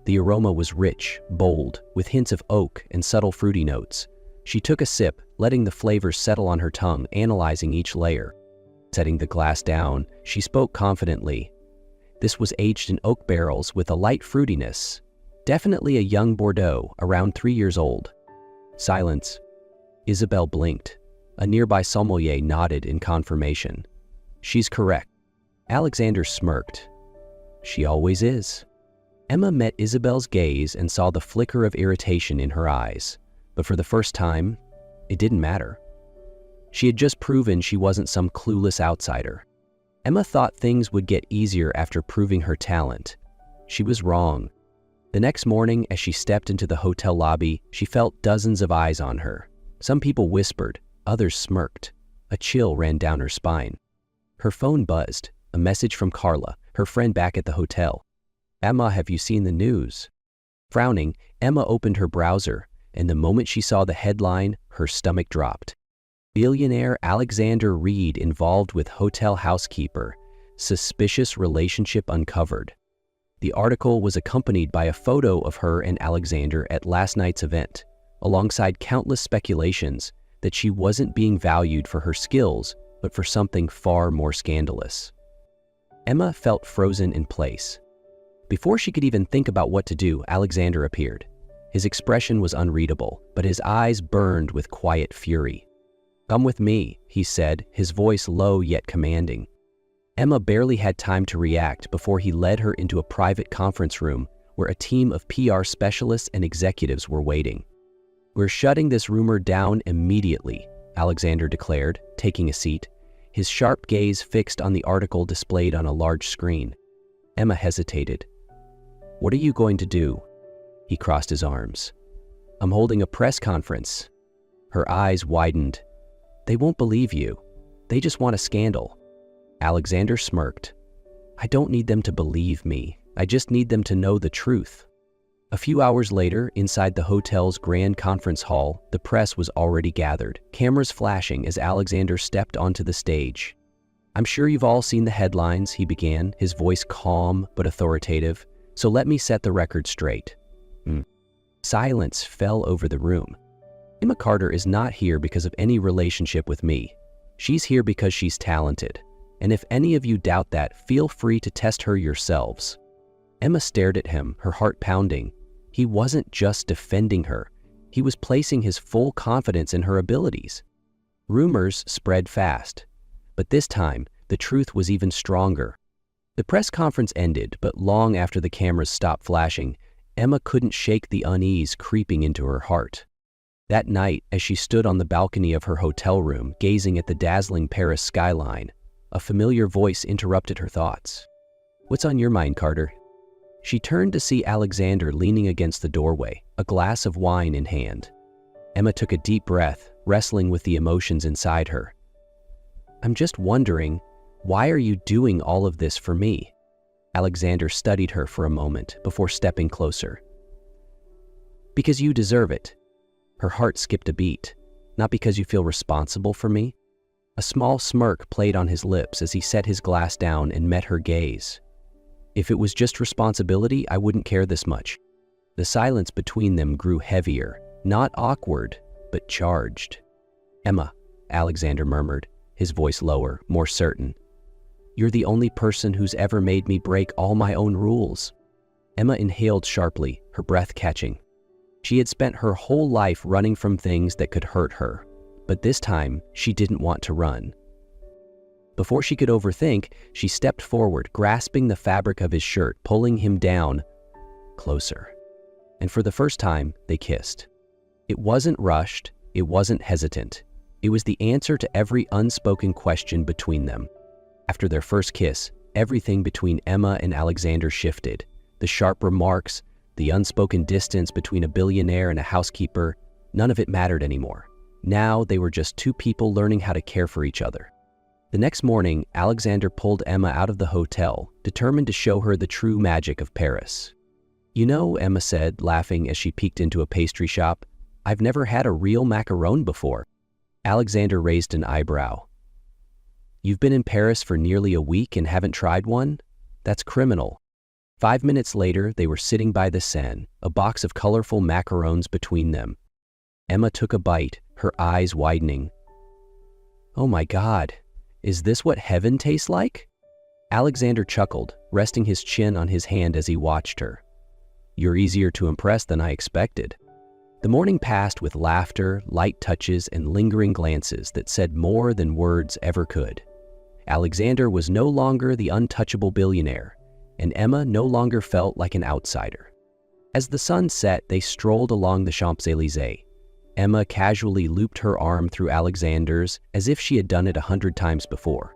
Speaker 2: The aroma was rich, bold, with hints of oak and subtle fruity notes. She took a sip, letting the flavors settle on her tongue, analyzing each layer. Setting the glass down, she spoke confidently. "This was aged in oak barrels with a light fruitiness. Definitely a young Bordeaux, around 3 years old." Silence. Isabelle blinked. A nearby sommelier nodded in confirmation. "She's correct." Alexander smirked. "She always is." Emma met Isabelle's gaze and saw the flicker of irritation in her eyes. But for the first time, it didn't matter. She had just proven she wasn't some clueless outsider. Emma thought things would get easier after proving her talent. She was wrong. The next morning, as she stepped into the hotel lobby, she felt dozens of eyes on her. Some people whispered, others smirked. A chill ran down her spine. Her phone buzzed, a message from Carla, her friend back at the hotel. "Emma, have you seen the news?" Frowning, Emma opened her browser, and the moment she saw the headline, her stomach dropped. "Billionaire Alexander Reed involved with hotel housekeeper. Suspicious relationship uncovered." The article was accompanied by a photo of her and Alexander at last night's event, alongside countless speculations that she wasn't being valued for her skills, but for something far more scandalous. Emma felt frozen in place. Before she could even think about what to do, Alexander appeared. His expression was unreadable, but his eyes burned with quiet fury. "Come with me," he said, his voice low yet commanding. Emma barely had time to react before he led her into a private conference room where a team of PR specialists and executives were waiting. "We're shutting this rumor down immediately," Alexander declared, taking a seat, his sharp gaze fixed on the article displayed on a large screen. Emma hesitated. "What are you going to do?" He crossed his arms. "I'm holding a press conference." Her eyes widened. "They won't believe you. They just want a scandal." Alexander smirked. "I don't need them to believe me. I just need them to know the truth." A few hours later, inside the hotel's grand conference hall, the press was already gathered, cameras flashing as Alexander stepped onto the stage. "I'm sure you've all seen the headlines," he began, his voice calm but authoritative. "So let me set the record straight." Silence fell over the room. "Emma Carter is not here because of any relationship with me. She's here because she's talented. And if any of you doubt that, feel free to test her yourselves." Emma stared at him, her heart pounding. He wasn't just defending her. He was placing his full confidence in her abilities. Rumors spread fast. But this time, the truth was even stronger. The press conference ended, but long after the cameras stopped flashing, Emma couldn't shake the unease creeping into her heart. That night, as she stood on the balcony of her hotel room, gazing at the dazzling Paris skyline, a familiar voice interrupted her thoughts. "What's on your mind, Carter?" She turned to see Alexander leaning against the doorway, a glass of wine in hand. Emma took a deep breath, wrestling with the emotions inside her. "I'm just wondering, why are you doing all of this for me?" Alexander studied her for a moment before stepping closer. "Because you deserve it." Her heart skipped a beat. "Not because you feel responsible for me?" A small smirk played on his lips as he set his glass down and met her gaze. "If it was just responsibility, I wouldn't care this much." The silence between them grew heavier, not awkward, but charged. "Emma," Alexander murmured, his voice lower, more certain. "You're the only person who's ever made me break all my own rules." Emma inhaled sharply, her breath catching. She had spent her whole life running from things that could hurt her, but this time she didn't want to run. Before she could overthink, she stepped forward, grasping the fabric of his shirt, pulling him down closer. And for the first time, they kissed. It wasn't rushed, it wasn't hesitant. It was the answer to every unspoken question between them. After their first kiss, everything between Emma and Alexander shifted. The sharp remarks, the unspoken distance between a billionaire and a housekeeper, none of it mattered anymore. Now they were just two people learning how to care for each other. The next morning, Alexander pulled Emma out of the hotel, determined to show her the true magic of Paris. "You know," Emma said, laughing as she peeked into a pastry shop, "I've never had a real macaron before." Alexander raised an eyebrow. "You've been in Paris for nearly a week and haven't tried one? That's criminal." 5 minutes later, they were sitting by the Seine, a box of colorful macarons between them. Emma took a bite, her eyes widening. "Oh my God, is this what heaven tastes like?" Alexander chuckled, resting his chin on his hand as he watched her. "You're easier to impress than I expected." The morning passed with laughter, light touches, and lingering glances that said more than words ever could. Alexander was no longer the untouchable billionaire, and Emma no longer felt like an outsider. As the sun set, they strolled along the Champs-Élysées. Emma casually looped her arm through Alexander's as if she had done it 100 times before.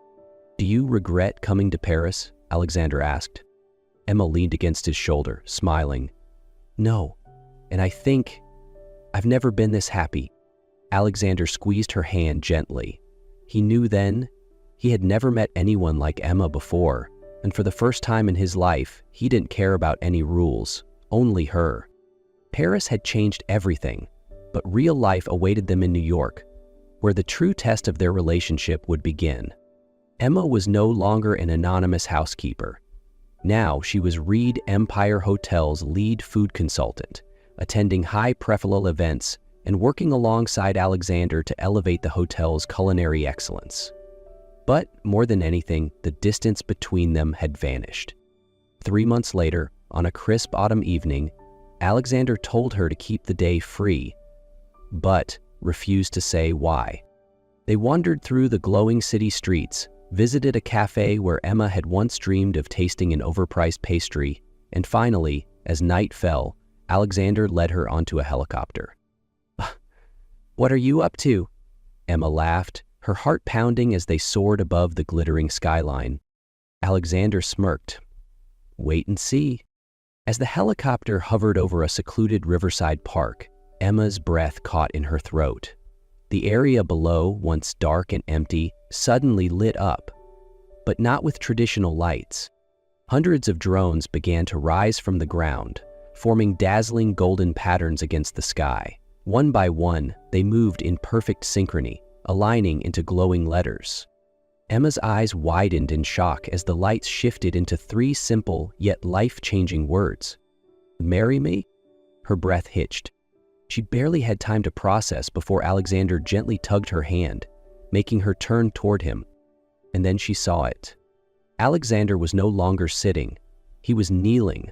Speaker 2: "Do you regret coming to Paris?" Alexander asked. Emma leaned against his shoulder, smiling. "No, and I think I've never been this happy." Alexander squeezed her hand gently. He knew then he had never met anyone like Emma before, and for the first time in his life, he didn't care about any rules, only her. Paris had changed everything, but real life awaited them in New York, where the true test of their relationship would begin. Emma was no longer an anonymous housekeeper. Now she was Reed Empire Hotel's lead food consultant, attending high-profile events and working alongside Alexander to elevate the hotel's culinary excellence. But more than anything, the distance between them had vanished. 3 months later, on a crisp autumn evening, Alexander told her to keep the day free, but refused to say why. They wandered through the glowing city streets, visited a cafe where Emma had once dreamed of tasting an overpriced pastry, and finally, as night fell, Alexander led her onto a helicopter. "What are you up to?" Emma laughed, her heart pounding as they soared above the glittering skyline. Alexander smirked. "Wait and see." As the helicopter hovered over a secluded riverside park, Emma's breath caught in her throat. The area below, once dark and empty, suddenly lit up, but not with traditional lights. Hundreds of drones began to rise from the ground, forming dazzling golden patterns against the sky. One by one, they moved in perfect synchrony, aligning into glowing letters. Emma's eyes widened in shock as the lights shifted into 3 simple yet life-changing words. "Marry me?" Her breath hitched. She barely had time to process before Alexander gently tugged her hand, making her turn toward him. And then she saw it. Alexander was no longer sitting. He was kneeling.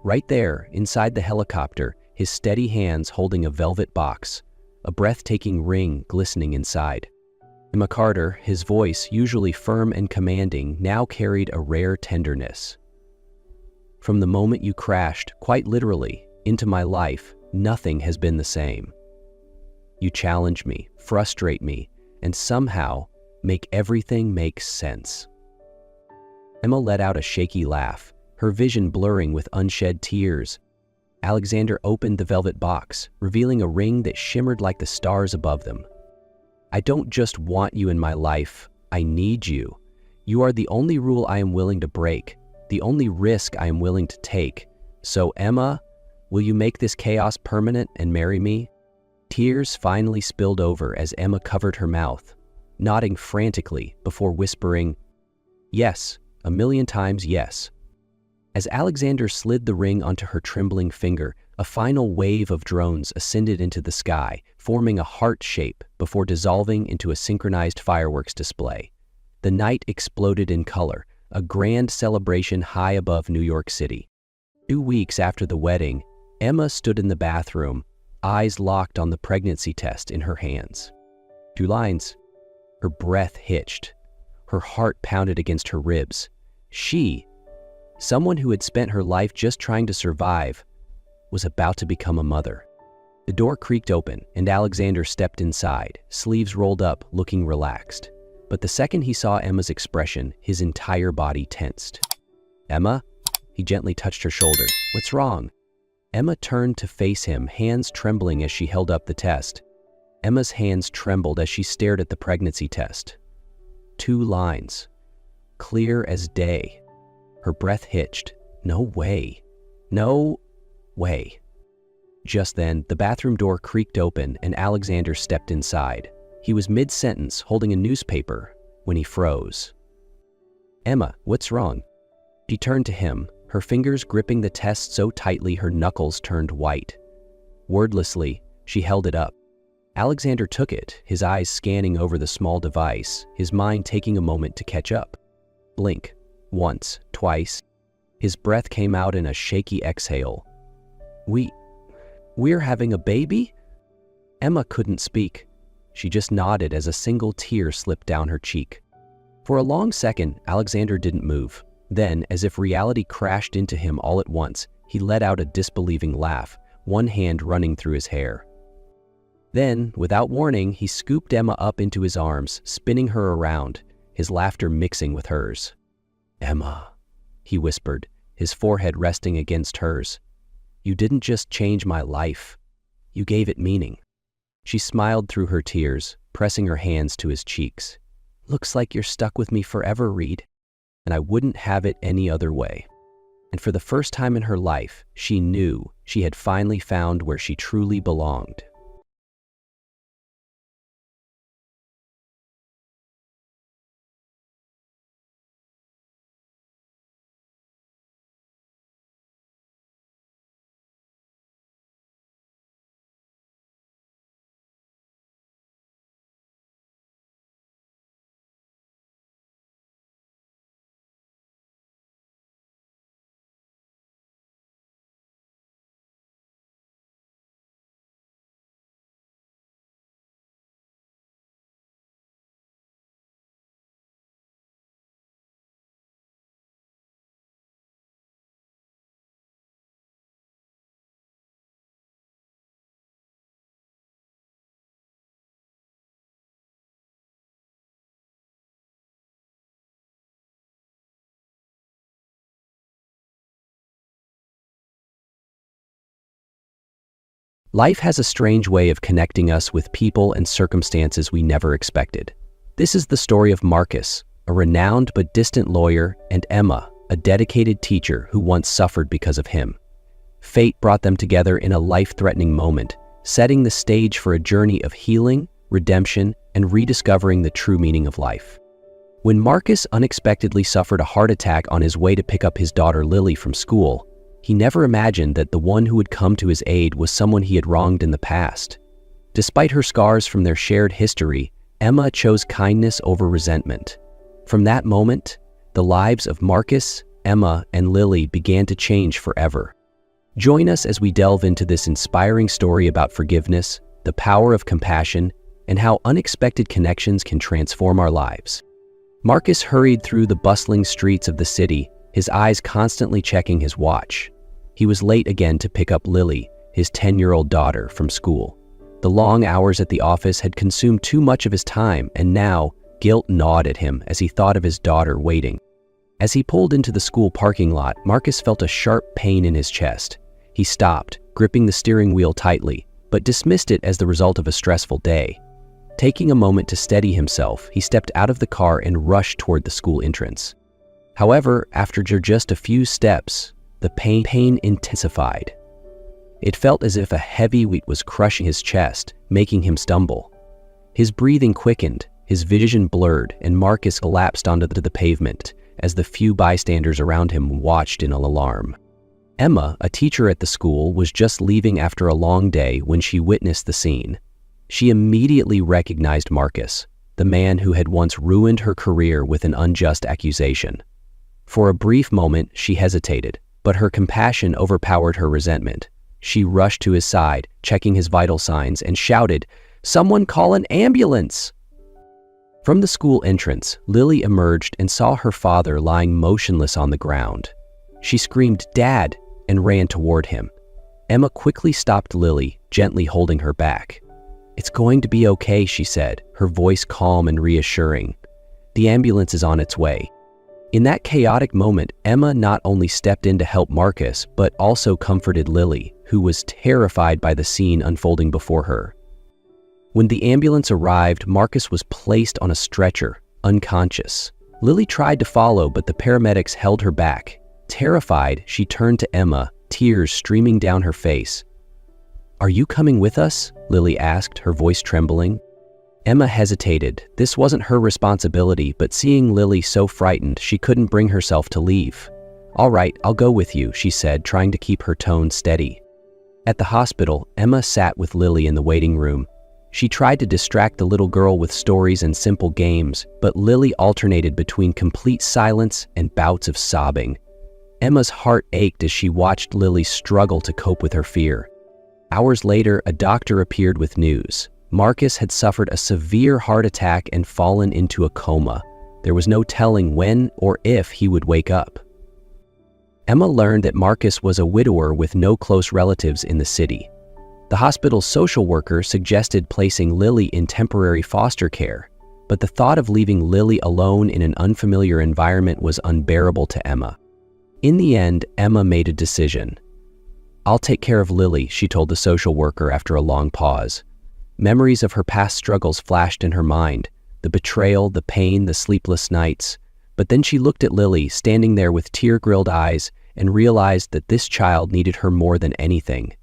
Speaker 2: Right there, inside the helicopter, his steady hands holding a velvet box, a breathtaking ring glistening inside. Emma Carter, his voice, usually firm and commanding, now carried a rare tenderness. "From the moment you crashed, quite literally, into my life, nothing has been the same. You challenge me, frustrate me, and somehow Make everything make sense. Emma let out a shaky laugh, her vision blurring with unshed tears. Alexander opened the velvet box, revealing a ring that shimmered like the stars above them. I don't just want you in my life, I need you. You are the only rule I am willing to break, the only risk I am willing to take. So, Emma, will you make this chaos permanent and marry me? Tears finally spilled over as Emma covered her mouth, nodding frantically before whispering, "Yes, 1,000,000 times yes." As Alexander slid the ring onto her trembling finger, a final wave of drones ascended into the sky, forming a heart shape before dissolving into a synchronized fireworks display. The night exploded in color, a grand celebration high above New York City. 2 weeks after the wedding, Emma stood in the bathroom, eyes locked on the pregnancy test in her hands. 2 lines. Her breath hitched. Her heart pounded against her ribs. She, someone who had spent her life just trying to survive, was about to become a mother. The door creaked open, and Alexander stepped inside, sleeves rolled up, looking relaxed. But the second he saw Emma's expression, his entire body tensed. "Emma?" He gently touched her shoulder. "What's wrong?" Emma turned to face him, hands trembling as she held up the test. Emma's hands trembled as she stared at the pregnancy test. 2 lines. Clear as day. Her breath hitched. No way. No way. Just then, the bathroom door creaked open and Alexander stepped inside. He was mid-sentence, holding a newspaper, when he froze. "Emma, what's wrong?" She turned to him, her fingers gripping the test so tightly her knuckles turned white. Wordlessly, she held it up. Alexander took it, his eyes scanning over the small device, his mind taking a moment to catch up. Blink. Once, twice. His breath came out in a shaky exhale. We're having a baby?" Emma couldn't speak. She just nodded as a single tear slipped down her cheek. For a long second, Alexander didn't move. Then, as if reality crashed into him all at once, he let out a disbelieving laugh, one hand running through his hair. Then, without warning, he scooped Emma up into his arms, spinning her around, his laughter mixing with hers. "Emma," he whispered, his forehead resting against hers. "You didn't just change my life. You gave it meaning." She smiled through her tears, pressing her hands to his cheeks. "Looks like you're stuck with me forever, Reed. And I wouldn't have it any other way." And for the first time in her life, she knew she had finally found where she truly belonged. Life has a strange way of connecting us with people and circumstances we never expected. This is the story of Marcus, a renowned but distant lawyer, and Emma, a dedicated teacher who once suffered because of him. Fate brought them together in a life-threatening moment, setting the stage for a journey of healing, redemption, and rediscovering the true meaning of life. When Marcus unexpectedly suffered a heart attack on his way to pick up his daughter Lily from school, he never imagined that the one who would come to his aid was someone he had wronged in the past. Despite her scars from their shared history, Emma chose kindness over resentment. From that moment, the lives of Marcus, Emma, and Lily began to change forever. Join us as we delve into this inspiring story about forgiveness, the power of compassion, and how unexpected connections can transform our lives. Marcus hurried through the bustling streets of the city, his eyes constantly checking his watch. He was late again to pick up Lily, his 10-year-old daughter, from school. The long hours at the office had consumed too much of his time, and now, Guilt gnawed at him as he thought of his daughter waiting. As he pulled into the school parking lot, Marcus felt a sharp pain in his chest. He stopped, gripping the steering wheel tightly, but dismissed it as the result of a stressful day. Taking a moment to steady himself, he stepped out of the car and rushed toward the school entrance. However, after just a few steps, the pain intensified. It felt as if a heavy weight was crushing his chest, making him stumble. His breathing quickened, his vision blurred, and Marcus collapsed onto the pavement as the few bystanders around him watched in alarm. Emma, a teacher at the school, was just leaving after a long day when she witnessed the scene. She immediately recognized Marcus, the man who had once ruined her career with an unjust accusation. For a brief moment, she hesitated, but her compassion overpowered her resentment. She rushed to his side, checking his vital signs, and shouted, "Someone call an ambulance!" From the school entrance, Lily emerged and saw her father lying motionless on the ground. She screamed, "Dad!" and ran toward him. Emma quickly stopped Lily, gently holding her back. "It's going to be okay," she said, her voice calm and reassuring. "The ambulance is on its way." In that chaotic moment, Emma not only stepped in to help Marcus, but also comforted Lily, who was terrified by the scene unfolding before her. When the ambulance arrived, Marcus was placed on a stretcher, unconscious. Lily tried to follow, but the paramedics held her back. Terrified, she turned to Emma, tears streaming down her face. "Are you coming with us?" Lily asked, her voice trembling. Emma hesitated. This wasn't her responsibility, but seeing Lily so frightened, she couldn't bring herself to leave. "All right, I'll go with you," she said, trying to keep her tone steady. At the hospital, Emma sat with Lily in the waiting room. She tried to distract the little girl with stories and simple games, but Lily alternated between complete silence and bouts of sobbing. Emma's heart ached as she watched Lily struggle to cope with her fear. Hours later, a doctor appeared with news. Marcus had suffered a severe heart attack and fallen into a coma. There was no telling when or if he would wake up. Emma learned that Marcus was a widower with no close relatives in the city. The hospital's social worker suggested placing Lily in temporary foster care, but the thought of leaving Lily alone in an unfamiliar environment was unbearable to Emma. In the end, Emma made a decision. "I'll take care of Lily," she told the social worker after a long pause. Memories of her past struggles flashed in her mind, the betrayal, the pain, the sleepless nights. But then she looked at Lily, standing there with tear-grilled eyes, and realized that this child needed her more than anything.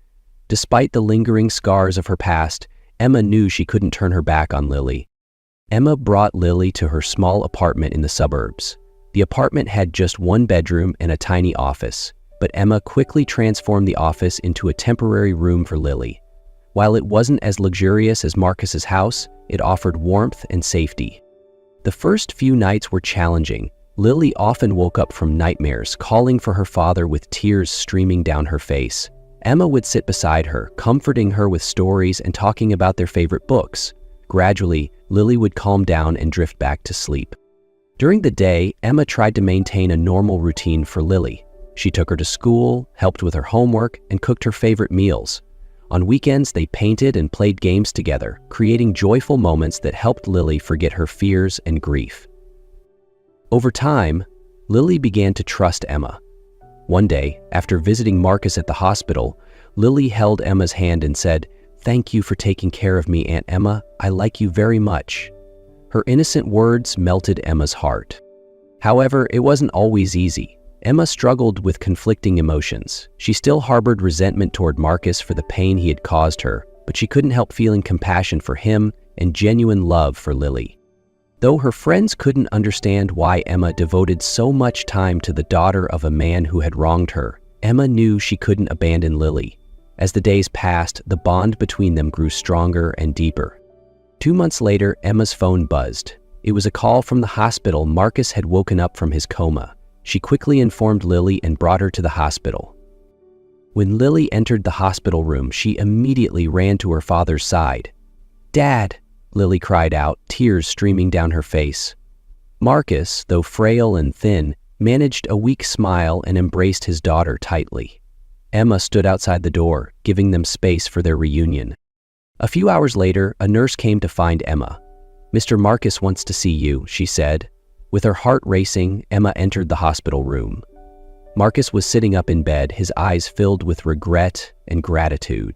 Speaker 2: Despite the lingering scars of her past, Emma knew she couldn't turn her back on Lily. Emma brought Lily to her small apartment in the suburbs. The apartment had just one bedroom and a tiny office, but Emma quickly transformed the office into a temporary room for Lily. While it wasn't as luxurious as Marcus's house, it offered warmth and safety. The first few nights were challenging. Lily often woke up from nightmares, calling for her father with tears streaming down her face. Emma would sit beside her, comforting her with stories and talking about their favorite books. Gradually, Lily would calm down and drift back to sleep. During the day, Emma tried to maintain a normal routine for Lily. She took her to school, helped with her homework, and cooked her favorite meals. On weekends, they painted and played games together, creating joyful moments that helped Lily forget her fears and grief. Over time, Lily began to trust Emma. One day, after visiting Marcus at the hospital, Lily held Emma's hand and said, "Thank you for taking care of me, Aunt Emma. I like you very much." Her innocent words melted Emma's heart. However, it wasn't always easy. Emma struggled with conflicting emotions. She still harbored resentment toward Marcus for the pain he had caused her, but she couldn't help feeling compassion for him and genuine love for Lily. Though her friends couldn't understand why Emma devoted so much time to the daughter of a man who had wronged her, Emma knew she couldn't abandon Lily. As the days passed, the bond between them grew stronger and deeper. 2 months later, Emma's phone buzzed. It was a call from the hospital. Marcus had woken up from his coma. She quickly informed Lily and brought her to the hospital. When Lily entered the hospital room, she immediately ran to her father's side. "Dad!" Lily cried out, tears streaming down her face. Marcus, though frail and thin, managed a weak smile and embraced his daughter tightly. Emma stood outside the door, giving them space for their reunion. A few hours later, a nurse came to find Emma. "Mr. Marcus wants to see you," she said. With her heart racing, Emma entered the hospital room. Marcus was sitting up in bed, his eyes filled with regret and gratitude.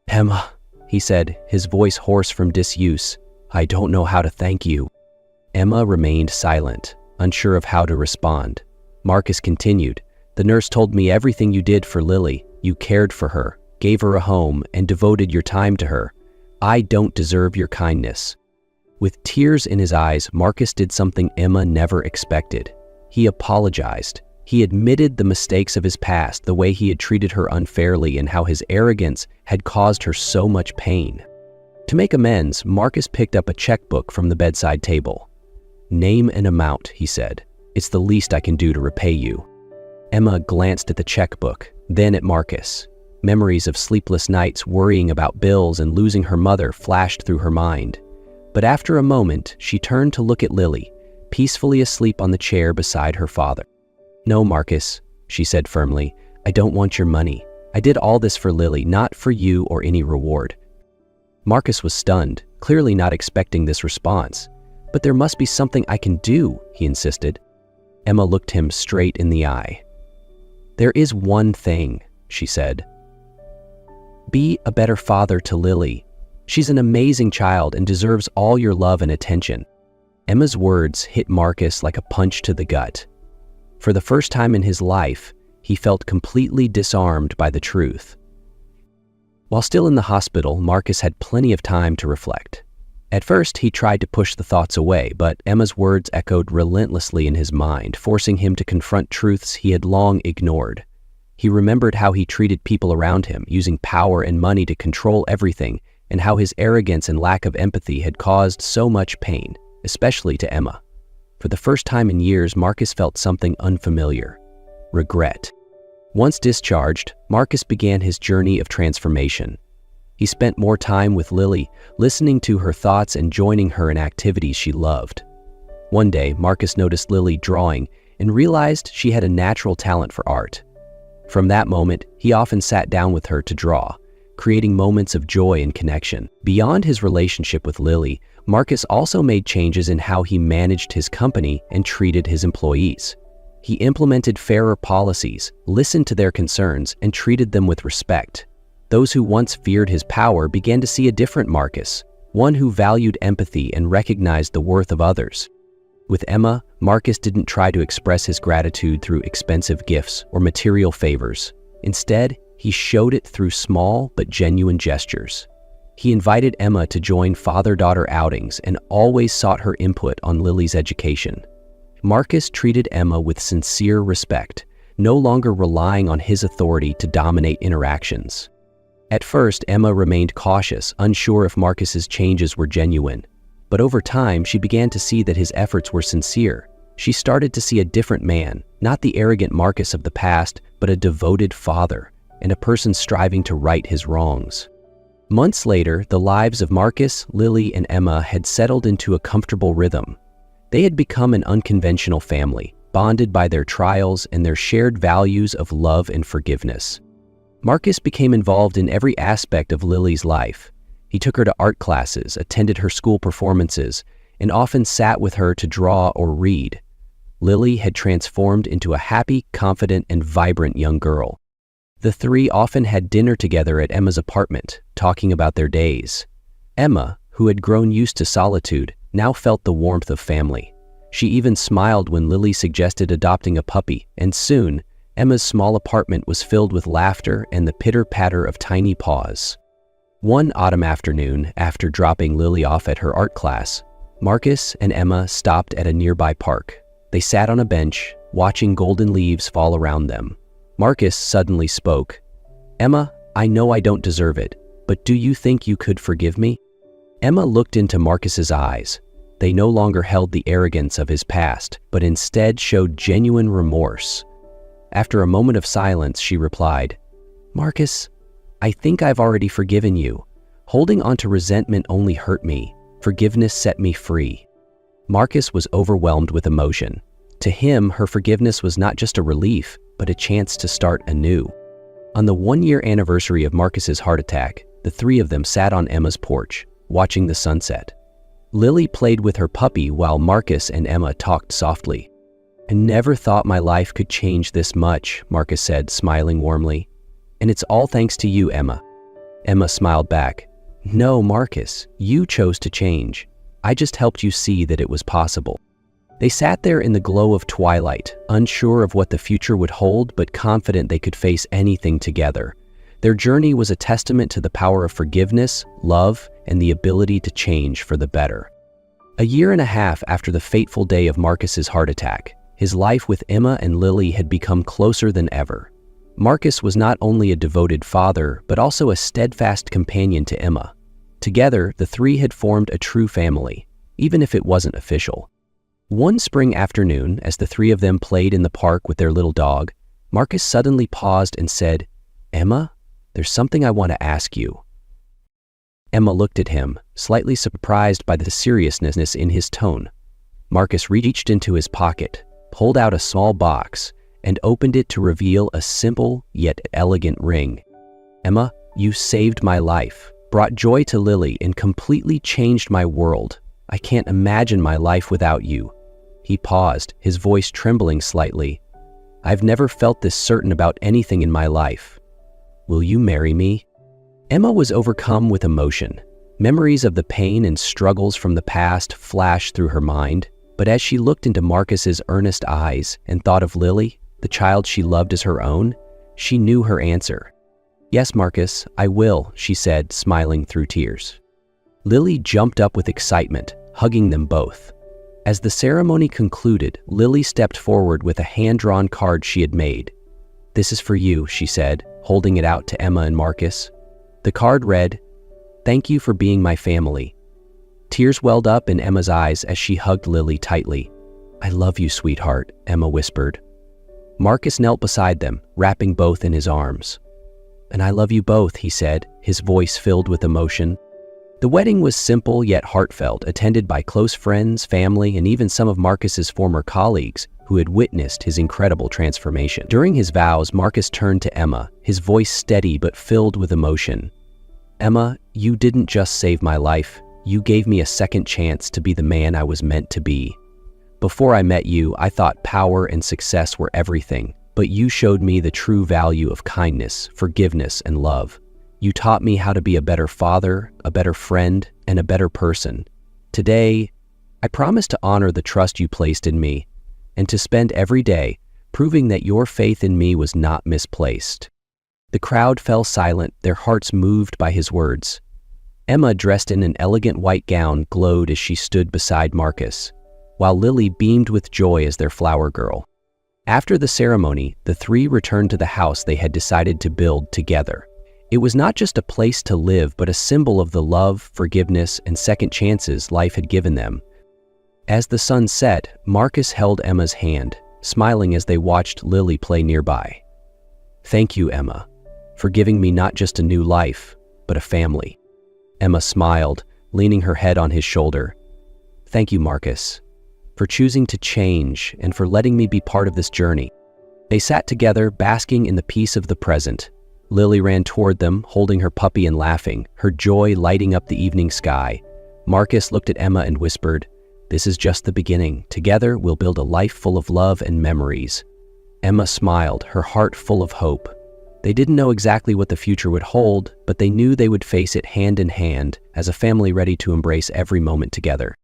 Speaker 2: "Emma," he said, his voice hoarse from disuse, "I don't know how to thank you." Emma remained silent, unsure of how to respond. Marcus continued, "The nurse told me everything you did for Lily. You cared for her, gave her a home, and devoted your time to her. I don't deserve your kindness." With tears in his eyes, Marcus did something Emma never expected. He apologized. He admitted the mistakes of his past, the way he had treated her unfairly, and how his arrogance had caused her so much pain. To make amends, Marcus picked up a checkbook from the bedside table. "Name an amount," he said. "It's the least I can do to repay you." Emma glanced at the checkbook, then at Marcus. Memories of sleepless nights worrying about bills and losing her mother flashed through her mind. But after a moment, she turned to look at Lily, peacefully asleep on the chair beside her father. "No, Marcus," she said firmly, "I don't want your money. I did all this for Lily, not for you or any reward." Marcus was stunned, clearly not expecting this response. "But there must be something I can do," he insisted. Emma looked him straight in the eye. "There is one thing," she said. "Be a better father to Lily. She's an amazing child and deserves all your love and attention." Emma's words hit Marcus like a punch to the gut. For the first time in his life, he felt completely disarmed by the truth. While still in the hospital, Marcus had plenty of time to reflect. At first, he tried to push the thoughts away, but Emma's words echoed relentlessly in his mind, forcing him to confront truths he had long ignored. He remembered how he treated people around him, using power and money to control everything, and how his arrogance and lack of empathy had caused so much pain, especially to Emma. For the first time in years, Marcus felt something unfamiliar: regret. Once discharged, Marcus began his journey of transformation. He spent more time with Lily, listening to her thoughts and joining her in activities she loved. One day, Marcus noticed Lily drawing and realized she had a natural talent for art. From that moment, he often sat down with her to draw, creating moments of joy and connection. Beyond his relationship with Lily, Marcus also made changes in how he managed his company and treated his employees. He implemented fairer policies, listened to their concerns, and treated them with respect. Those who once feared his power began to see a different Marcus, one who valued empathy and recognized the worth of others. With Emma, Marcus didn't try to express his gratitude through expensive gifts or material favors. Instead, he showed it through small but genuine gestures. He invited Emma to join father-daughter outings and always sought her input on Lily's education. Marcus treated Emma with sincere respect, no longer relying on his authority to dominate interactions. At first, Emma remained cautious, unsure if Marcus's changes were genuine. But over time, she began to see that his efforts were sincere. She started to see a different man, not the arrogant Marcus of the past, but a devoted father, and a person striving to right his wrongs. Months later, the lives of Marcus, Lily, and Emma had settled into a comfortable rhythm. They had become an unconventional family, bonded by their trials and their shared values of love and forgiveness. Marcus became involved in every aspect of Lily's life. He took her to art classes, attended her school performances, and often sat with her to draw or read. Lily had transformed into a happy, confident, and vibrant young girl. The three often had dinner together at Emma's apartment, talking about their days. Emma, who had grown used to solitude, now felt the warmth of family. She even smiled when Lily suggested adopting a puppy, and soon, Emma's small apartment was filled with laughter and the pitter-patter of tiny paws. One autumn afternoon, after dropping Lily off at her art class, Marcus and Emma stopped at a nearby park. They sat on a bench, watching golden leaves fall around them. Marcus suddenly spoke. "Emma, I know I don't deserve it, but do you think you could forgive me?" Emma looked into Marcus's eyes. They no longer held the arrogance of his past, but instead showed genuine remorse. After a moment of silence, she replied, "Marcus, I think I've already forgiven you. Holding on to resentment only hurt me. Forgiveness set me free." Marcus was overwhelmed with emotion. To him, her forgiveness was not just a relief, but a chance to start anew. On the one-year anniversary of Marcus's heart attack, the three of them sat on Emma's porch, watching the sunset. Lily played with her puppy while Marcus and Emma talked softly. "I never thought my life could change this much," Marcus said, smiling warmly. "And it's all thanks to you, Emma." Emma smiled back. "No, Marcus, you chose to change. I just helped you see that it was possible." They sat there in the glow of twilight, unsure of what the future would hold, but confident they could face anything together. Their journey was a testament to the power of forgiveness, love, and the ability to change for the better. A year and a half after the fateful day of Marcus's heart attack, his life with Emma and Lily had become closer than ever. Marcus was not only a devoted father, but also a steadfast companion to Emma. Together, the three had formed a true family, even if it wasn't official. One spring afternoon, as the three of them played in the park with their little dog, Marcus suddenly paused and said, "Emma, there's something I want to ask you." Emma looked at him, slightly surprised by the seriousness in his tone. Marcus reached into his pocket, pulled out a small box, and opened it to reveal a simple yet elegant ring. "Emma, you saved my life, brought joy to Lily, and completely changed my world. I can't imagine my life without you." He paused, his voice trembling slightly. "I've never felt this certain about anything in my life. Will you marry me?" Emma was overcome with emotion. Memories of the pain and struggles from the past flashed through her mind, but as she looked into Marcus's earnest eyes and thought of Lily, the child she loved as her own, she knew her answer. "Yes, Marcus, I will," she said, smiling through tears. Lily jumped up with excitement, hugging them both. As the ceremony concluded, Lily stepped forward with a hand-drawn card she had made. "This is for you," she said, holding it out to Emma and Marcus. The card read, "Thank you for being my family." Tears welled up in Emma's eyes as she hugged Lily tightly. "I love you, sweetheart," Emma whispered. Marcus knelt beside them, wrapping both in his arms. "And I love you both," he said, his voice filled with emotion. The wedding was simple yet heartfelt, attended by close friends, family, and even some of Marcus's former colleagues who had witnessed his incredible transformation. During his vows, Marcus turned to Emma, his voice steady but filled with emotion. "Emma, you didn't just save my life. You gave me a second chance to be the man I was meant to be. Before I met you, I thought power and success were everything, but you showed me the true value of kindness, forgiveness, and love. You taught me how to be a better father, a better friend, and a better person. Today, I promise to honor the trust you placed in me, and to spend every day proving that your faith in me was not misplaced." The crowd fell silent, their hearts moved by his words. Emma, dressed in an elegant white gown, glowed as she stood beside Marcus, while Lily beamed with joy as their flower girl. After the ceremony, the three returned to the house they had decided to build together. It was not just a place to live, but a symbol of the love, forgiveness, and second chances life had given them. As the sun set, Marcus held Emma's hand, smiling as they watched Lily play nearby. "Thank you, Emma, for giving me not just a new life, but a family." Emma smiled, leaning her head on his shoulder. "Thank you, Marcus, for choosing to change and for letting me be part of this journey." They sat together, basking in the peace of the present. Lily ran toward them, holding her puppy and laughing, her joy lighting up the evening sky. Marcus looked at Emma and whispered, "This is just the beginning. Together, we'll build a life full of love and memories." Emma smiled, her heart full of hope. They didn't know exactly what the future would hold, but they knew they would face it hand in hand as a family ready to embrace every moment together.